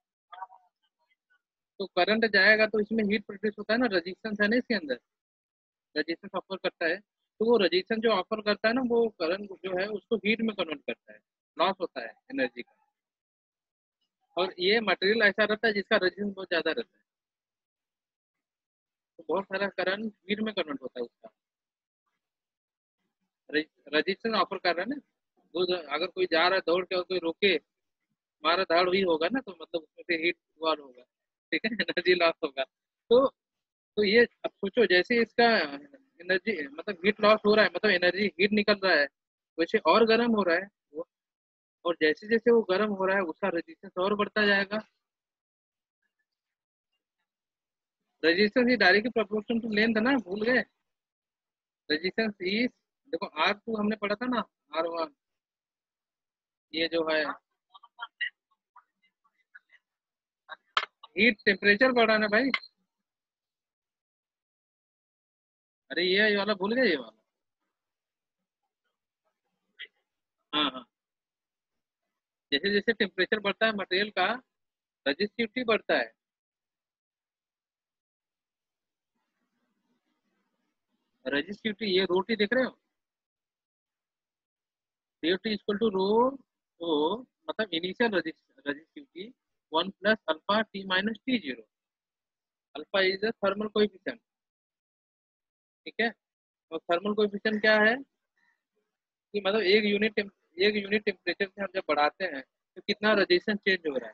Speaker 1: तो करंट जाएगा तो इसमें हीट प्रोड्यूस होता है ना, रजिस्टेंस है ना इसके अंदर, रजिस्टेंस ऑफर करता है। तो वो रजिस्टेंस जो ऑफर करता है ना, वो करंट जो है उसको हीट में कन्वर्ट करता है, लॉस होता है एनर्जी का। और ये मटेरियल ऐसा रहता है जिसका रेजिस्टेंस बहुत ज्यादा रहता है, तो बहुत सारा करंट हीट में कन्वर्ट होता है उसका। रजिस्टेंस ऑफर कर रहा है ना, अगर कोई जा रहा है दौड़ के और कोई रोके, हमारा दाढ़ हुई होगा ना, तो मतलब उसमें से हीट इवॉल्व होगा, ठीक है, एनर्जी लॉस होगा। तो ये अब सोचो, जैसे इसका एनर्जी मतलब हीट लॉस हो रहा है, मतलब एनर्जी हीट निकल रहा है, वैसे और गर्म हो रहा है वो। और जैसे जैसे वो गर्म हो रहा है उसका रेजिस्टेंस और बढ़ता जाएगा। रेजिस्टेंस ही डायरेक्टली प्रोपोर्शन टू लेंथ है ना, भूल गए? रेजिस्टेंस इज, देखो आर टू हमने पढ़ा था ना, आर वन, ये जो है हीट टेम्परेचर बढ़ा ना भाई। अरे ये वाला भूल गए, ये वाला। हाँ हाँ, जैसे जैसे टेम्परेचर बढ़ता है मटेरियल का, रजिस्टिविटी बढ़ता है। रजिस्टिविटी, ये रोटी देख रहे हो, टी इक्वल टू रो ओ मतलब initial resistivity 1 plus alpha T minus T zero. Alpha is the thermal coefficient, ठीक है। और थर्मल कोएफिशिएंट क्या है कि मतलब एक यूनिट टेम्परेचर से हम जब बढ़ाते हैं तो कितना रेजिस्टेंस चेंज हो रहा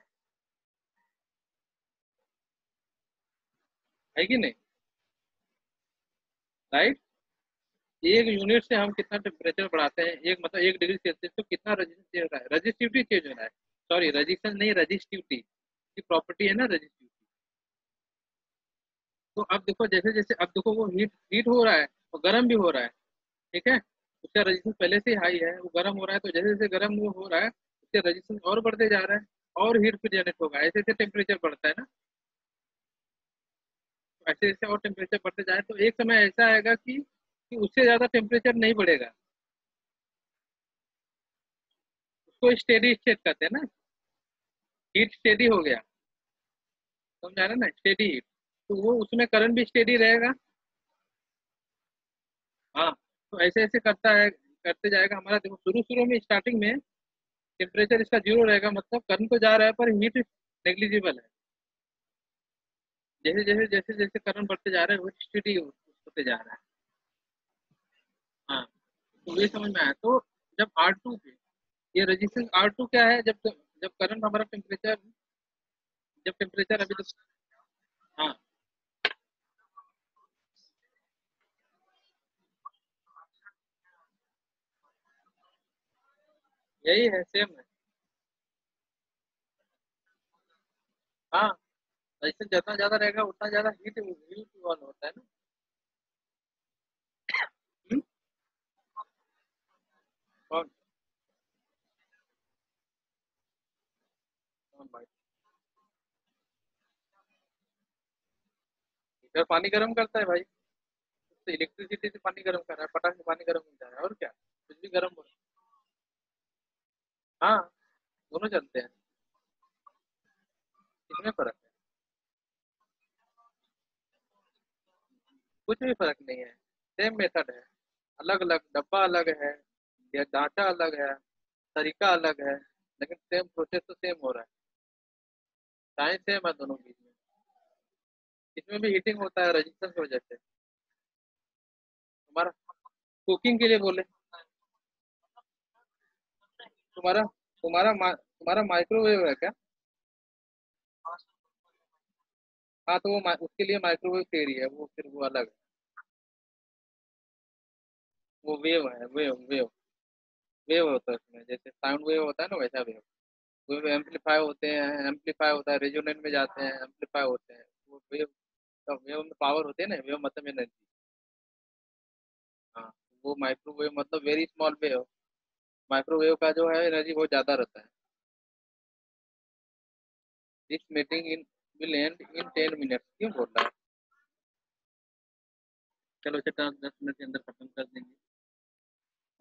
Speaker 1: है कि नहीं, राइट। एक यूनिट से हम कितना टेम्परेचर बढ़ाते हैं, एक मतलब 1 डिग्री सेल्सियस, तो कितना रेजिस्टेंस चेंज हो रहा है, रजिस्टिविटी चेंज हो रहा है। सॉरी, रेजिस्टेंस नहीं, रजिस्टिविटी की प्रॉपर्टी है ना रजिस्टिविटी। तो अब देखो जैसे जैसे अब देखो वो हीट हीट हो रहा है और गर्म भी हो रहा है, ठीक है। उसका रेजिस्टेंस पहले से हाई है, वो गर्म हो रहा है, तो जैसे जैसे गर्म वो हो रहा है उसके रेजिस्टेंस और बढ़ते जा रहा है और हीट फिर जनरेट होगा, ऐसे ऐसे टेम्परेचर बढ़ता है ना। तो ऐसे ऐसे और टेम्परेचर बढ़ते जाए तो एक समय ऐसा आएगा कि उससे ज्यादा टेम्परेचर नहीं बढ़ेगा, उसको स्टेडी स्टेट कहते हैं ना, हीट स्टेडी हो गया, समझा रहे ना, स्टेडी हीट। तो वो उसमें करंट भी स्टेडी रहेगा। हाँ, तो ऐसे ऐसे करता है, करते जाएगा हमारा। देखो शुरू शुरू में स्टार्टिंग में टेम्परेचर इसका जीरो रहेगा, मतलब करंट तो जा रहा है पर हीट नेग्लिजिबल है। जैसे जैसे जैसे जैसे करंट बढ़ते जा रहा है वो स्टेडी होते जा रहा है। हाँ, तो ये समझ में आया। तो जब R2 पे ये रेजिस्टेंस R2 क्या है, जब जब करंट हमारा टेम्परेचर, जब टेम्परेचर अभी तो, हाँ यही है, सेम है। हाँ, रेजिस्टेंस जितना ज्यादा रहेगा उतना ज्यादा हीट हीट इवॉल्व होता है ना। हम्म? कौन कौन भाई? हीटर पानी गर्म करता है भाई, तो इलेक्ट्रिसिटी से पानी गर्म कर रहा है, पटाख से पानी गर्म हो जा रहा है, और क्या, कुछ भी गर्म हो रहा है। हाँ, दोनों चलते हैं, इसमें फर्क है, कुछ भी फर्क नहीं है, सेम मेथड है। अलग अलग डब्बा अलग है, या ढांचा अलग है, तरीका अलग है, लेकिन सेम प्रोसेस तो सेम हो रहा है। साइंस सेम है दोनों बीच में। इसमें भी हीटिंग होता है रेजिस्टेंस की वजह से। तुम्हारा कुकिंग के लिए बोले, तुम्हारा तुम्हारा माइक्रोवेव है क्या? हाँ, तो वो उसके लिए माइक्रोवेव थ्योरी है, वो फिर वो अलग है। वो वेव है, वेव वेव वेव होता है उसमें, जैसे साउंड वेव होता है ना वैसा वेव। वेव एम्पलीफाई होते हैं, एम्पलीफाई होता है, रेजोनेंट में जाते हैं, एम्पलीफाई होते हैं। वो वेव, तो वेव में पावर होती है ना, वेव मतलब एनर्जी। हाँ, वो माइक्रोवेव मतलब वेरी स्मॉल वेव। माइक्रोवेव का जो है एनर्जी बहुत ज्यादा रहता है। This meeting in will and in 10 minutes, क्यों बोल रहा है? चलो चलो 10 मिनट के अंदर खत्म कर देंगे।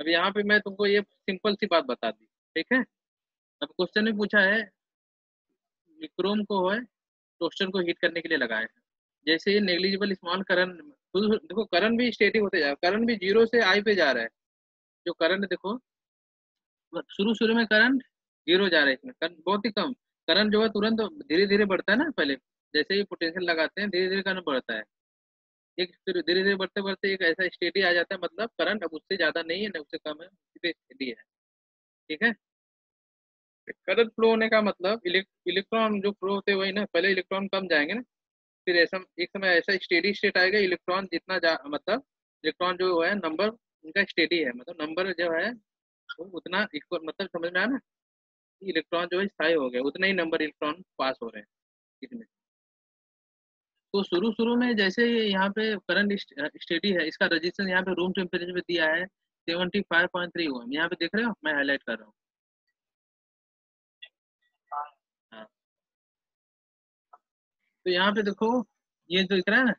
Speaker 1: अब यहाँ पे मैं तुमको ये सिंपल सी बात बता दी, ठीक है। अब क्वेश्चन में पूछा है क्रोम को है टोस्टर को हीट करने के लिए लगाया है, जैसे ये नेग्लिजिबल स्मॉल करंट, देखो करंट भी स्टेडी होते जा रहा है, करंट भी जीरो से आई पे जा रहा है। जो करंट देखो, शुरू शुरू में करंट जीरो जा रहा है, इसमें करंट बहुत ही कम। करंट जो है तुरंत धीरे धीरे बढ़ता है ना, पहले जैसे ही पोटेंशियल लगाते हैं धीरे धीरे करंट बढ़ता है। एक फिर धीरे धीरे बढ़ते बढ़ते एक ऐसा स्टेडी आ जाता है, मतलब करंट अब उससे ज्यादा नहीं है ना उससे कम है, सीधे स्टेडी है, ठीक है। करंट फ्लो होने का मतलब इलेक्ट्रॉन जो फ्लो होते हैं वही ना, पहले इलेक्ट्रॉन कम जाएंगे ना, फिर ऐसा एक समय ऐसा स्टेडी स्टेट आएगा, इलेक्ट्रॉन जितना मतलब इलेक्ट्रॉन जो है नंबर उनका स्टेडी है, मतलब नंबर जो है वो उतना इक्वल, मतलब समझ में आया ना, इलेक्ट्रॉन जो है स्थायी हो गया, उतना ही नंबर इलेक्ट्रॉन पास हो रहे हैं इसमें। तो शुरू शुरू में जैसे यहाँ पे करंट स्टेडी है, इसका रजिस्टेंस यहाँ पे रूम टेम्परेचर पे दिया है 75.3 ओम, यहाँ पे देख रहे हो, मैं हाईलाइट कर रहा हूँ। हाँ, तो यहाँ पे देखो, ये जो दिख रहा है ना,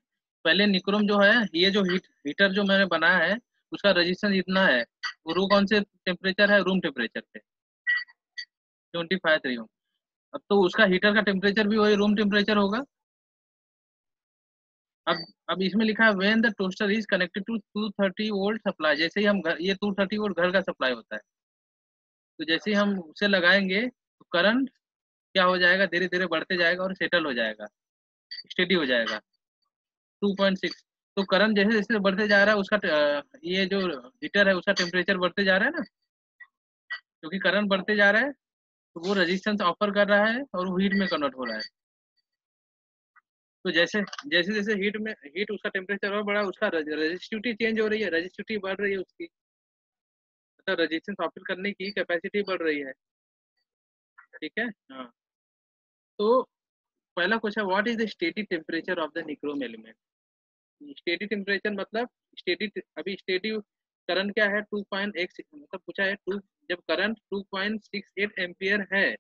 Speaker 1: पहले निक्रोम जो है, ये जो हीटर जो मैंने बनाया है उसका रजिस्टेंस इतना है, वो कौन से टेम्परेचर है, रूम टेम्परेचर पे 75.3 ओम। अब तो उसका हीटर का टेम्परेचर भी वही रूम टेम्परेचर होगा। अब इसमें लिखा है when the toaster is connected to 230 volt supply, जैसे ही हम घर, ये 230 वोल्ट घर का सप्लाई होता है, तो जैसे ही हम उसे लगाएंगे तो करंट क्या हो जाएगा, धीरे धीरे बढ़ते जाएगा और सेटल हो जाएगा, स्टेडी हो जाएगा 2.6। तो करंट जैसे जैसे बढ़ते जा रहा है उसका ये जो हीटर है उसका टेम्परेचर बढ़ते जा रहा है ना, क्योंकि करंट बढ़ते जा रहा है तो वो रेजिस्टेंस ऑफर कर रहा है और वो हीट में कन्वर्ट हो रहा है। तो जैसे जैसे जैसे हीट उसका टेम्परेचर और बढ़ा, उसका रेजिस्टिविटी चेंज हो रही है, रेजिस्टिविटी बढ़ रही है उसकी, मतलब रेजिस्टेंस ऑफर करने की कैपेसिटी बढ़ रही है। ठीक है, हाँ। तो पहला question, what is the steady temperature of the nichrome element. Steady temperature मतलब स्टेडी, अभी स्टेडी करंट क्या है 2.x, मतलब पूछा है टू, जब करंट 2.68 एम्पियर है,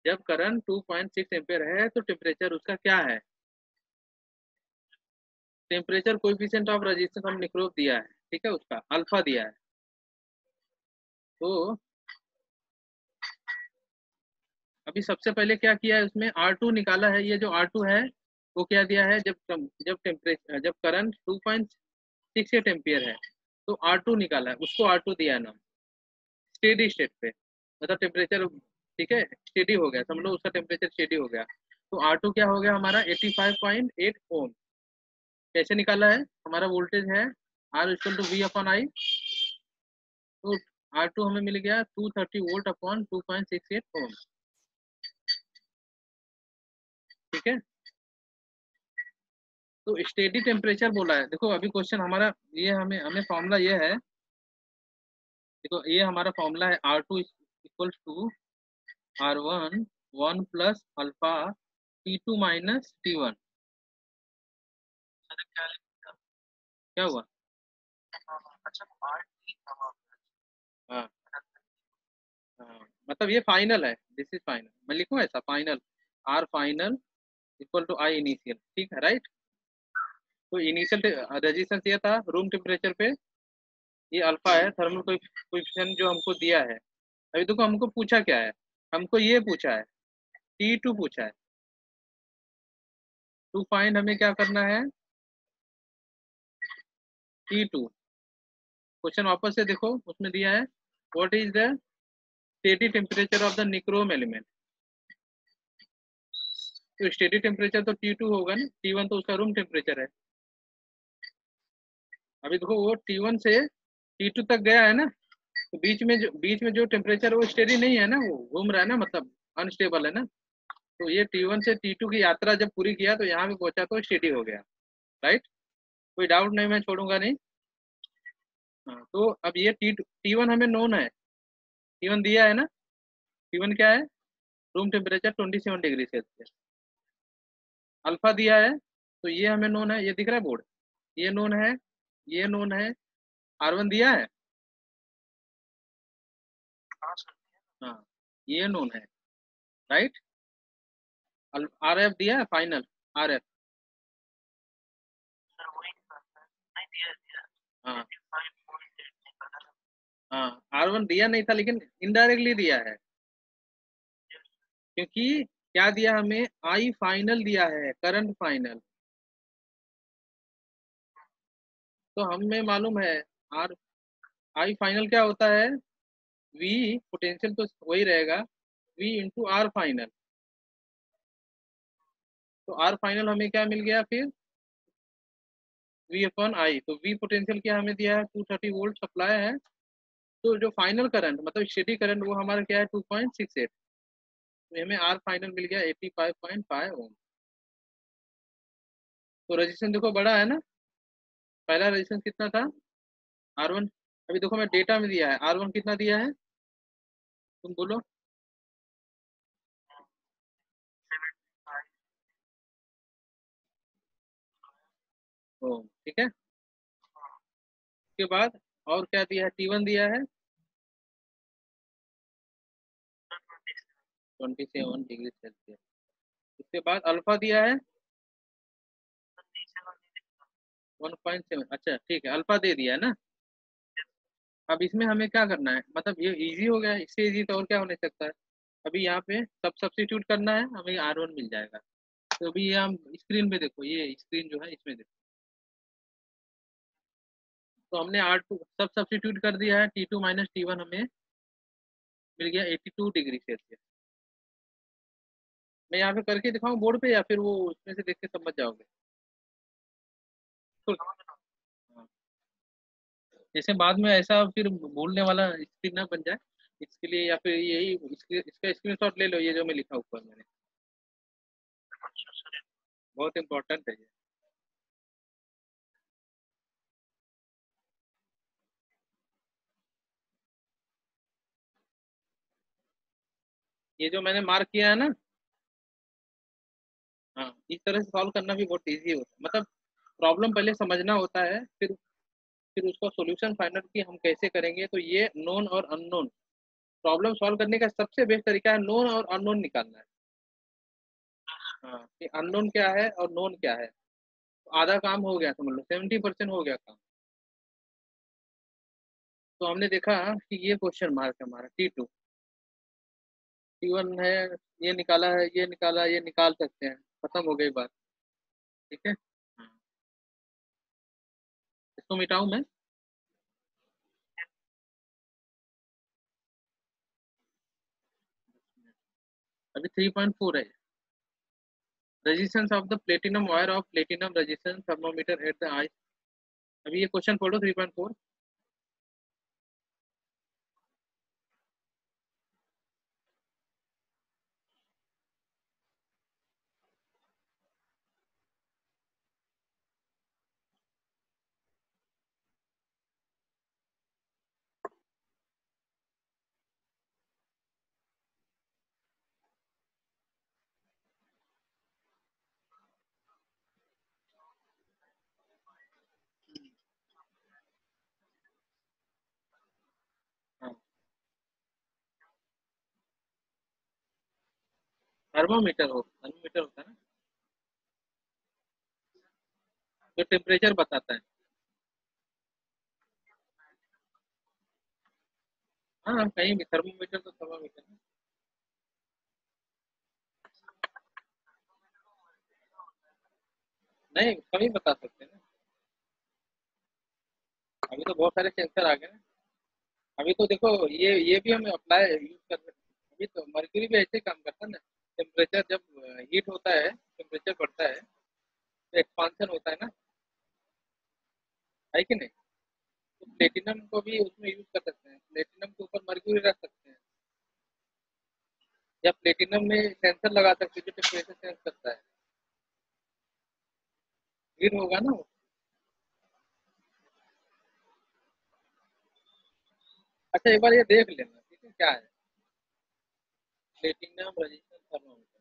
Speaker 1: जब करंट 2.6 एम्पियर है तो टेम्परेचर उसका क्या है। टेम्परेचर कोएफिशिएंट ऑफ रेजिस्टेंस हम निक्रोम दिया है, ठीक है, उसका अल्फा दिया है। तो अभी सबसे पहले क्या किया है उसमें R2 निकाला है, ये जो R2 है वो क्या दिया है, जब टेम्परेचर जब करंट 2.68 एम्पियर है तो R2 निकाला है, उसको R2 दिया है नाम, स्टेडी स्टेट पे, मतलब टेम्परेचर, ठीक है, स्टेडी हो गया, समझ लो उसका टेम्परेचर स्टेडी हो गया। तो R2 क्या हो गया हमारा 85.8 ओम। कैसे निकाला है, हमारा वोल्टेज है R equal to V upon I, तो R2 हमें मिल गया 230 वोल्ट अपॉन 2.68 ओम। ठीक है, तो स्टेडी टेम्परेचर बोला है। देखो अभी क्वेश्चन हमारा ये, हमें हमें फॉर्मूला ये है, देखो ये हमारा फॉर्मूला है R2 equals to R1 1 plus alpha T2 minus T1। क्या हुआ,
Speaker 2: अच्छा RT
Speaker 1: हाँ हाँ, मतलब ये फाइनल है, दिस इज फाइनल, मैं लिखूँ ऐसा final, R final equal to I initial, ठीक है, राइट। तो इनिशियल रेजिस्टेंस ये था रूम टेम्परेचर पे, ये अल्फा है, थर्मल कोएफिशिएंट जो हमको दिया है। अभी देखो हमको पूछा क्या है, हमको ये पूछा है T2 पूछा है, टू फाइंड हमें क्या करना है T2। क्वेश्चन वापस से देखो उसमें दिया है what is the steady temperature of the nichrome element. तो स्टेडी टेम्परेचर तो T2 होगा ना, T1 तो उसका रूम टेम्परेचर है। अभी देखो वो T1 से T2 तक गया है ना, तो बीच में जो टेम्परेचर है वो स्टेडी नहीं है ना, वो घूम रहा है ना, मतलब अनस्टेबल है ना। तो ये T1 से T2 की यात्रा जब पूरी किया तो यहाँ पे पहुंचा तो स्टेडी हो गया, राइट। कोई डाउट नहीं, मैं छोड़ूंगा नहीं। हाँ, तो अब ये T1 हमें नोन है, T1 दिया है ना, T1 क्या है, room temperature 27 degree Celsius. Alpha दिया है तो ये हमें नोन है, ये दिख रहा है बोर्ड, ये नोन है, ये नोन है। R1 दिया है, हाँ, ये नोन है, राइट। RF दिया है फाइनल, RF,
Speaker 2: सर वही नहीं दिया दिया
Speaker 1: हाँ
Speaker 2: 85.8 निकाला था।
Speaker 1: हाँ, R1 दिया नहीं था लेकिन इनडायरेक्टली दिया है, क्योंकि क्या दिया हमें, आई फाइनल दिया है, करंट फाइनल। तो हमें मालूम है आर, आई फाइनल क्या होता है, V पोटेंशियल तो वही रहेगा, V इंटू आर फाइनल। तो आर फाइनल हमें क्या मिल गया फिर, V अपॉन आई। तो V पोटेंशियल क्या हमें दिया है 230 वोल्ट सप्लाई है, तो जो फाइनल करंट मतलब स्टेडी करंट वो हमारा क्या है 2.68। तो हमें आर फाइनल मिल गया 85.5 ओम। तो रजिस्टेंस देखो बड़ा है ना, पहला रजिस्टेंस कितना था R1, अभी देखो मैं डेटा में दिया है R1 कितना दिया है, तुम बोलो। ओम, ठीक है। उसके बाद और क्या दिया है, T1 दिया है 27 डिग्री सेल्सियस। उसके बाद अल्फा दिया है 1.7, अच्छा ठीक है, अल्फा दे दिया है ना। अब इसमें हमें क्या करना है, मतलब ये इजी हो गया, इससे इजी तो और क्या होने सकता है। अभी यहाँ पे सब सब्स्टिट्यूट करना है, हमें R1 मिल जाएगा। तो अभी ये हम स्क्रीन पे देखो, ये स्क्रीन जो है इसमें देखो, तो हमने R2 सब सब्स्टिट्यूट कर दिया है, T2 माइनस T1 हमें मिल गया 82 डिग्री सेल्सियस। मैं यहाँ पे करके दिखाऊं बोर्ड पे, या फिर वो उसमें से देख के समझ जाओगे? तो हाँ, जैसे बाद में ऐसा फिर भूलने वाला स्थिति ना बन जाए, इसके लिए या फिर यही इसका स्क्रीनशॉट ले लो, ये जो मैं लिखा ऊपर मैंने,
Speaker 2: अच्छा सर।
Speaker 1: बहुत इंपॉर्टेंट है ये। ये जो मैंने मार्क किया है ना, हाँ, इस तरह से सॉल्व करना भी बहुत इजी होता है। मतलब प्रॉब्लम पहले समझना होता है, फिर उसका सॉल्यूशन फाइंड आउट कि हम कैसे करेंगे। तो ये नोन और अननोन, प्रॉब्लम सॉल्व करने का सबसे बेस्ट तरीका है नोन और अननोन निकालना है। हाँ, कि अननोन क्या है और नोन क्या है, तो आधा काम हो गया, समझ लो 70% हो गया काम। तो हमने देखा कि ये क्वेश्चन मार्क है हमारा T2, T1 है, ये निकाला है, ये निकाला, ये निकाल सकते हैं, खत्म हो गई बात। ठीक है, हाँ, इसको मिटाऊं मैं? अभी 3.4 है। Resistance of the platinum wire of platinum resistance thermometer at the I. अभी ये क्वेश्चन पढ़ो 3.4। हाँ, थर्मोमीटर होता है ना, जो टेम्परेचर बताता है। हाँ, कहीं भी थर्मोमीटर तो थर्मोमीटर है। नहीं, कभी बता सकते हैं ना, अभी तो बहुत सारे सेंसर आ गए ना। अभी तो देखो, ये भी हम अप्लाई यूज कर रहे हैं। अभी तो मर्क्यूरी भी ऐसे ही काम करता है ना, टेम्परेचर जब हीट होता है, टेम्परेचर बढ़ता है, तो एक्सपांशन होता है ना, है कि नहीं? तो प्लेटिनम को भी उसमें यूज कर सकते हैं, प्लेटिनम के ऊपर मर्क्यूरी रख सकते हैं, या प्लेटिनम में सेंसर लगा सकते हैं जो टेम्परेचर सेंस करता है, हीट होगा ना वो। अच्छा, एक बार ये देख लेना, ठीक है क्या है प्लेटिनम रेजिस्टेंस थर्मोमीटर।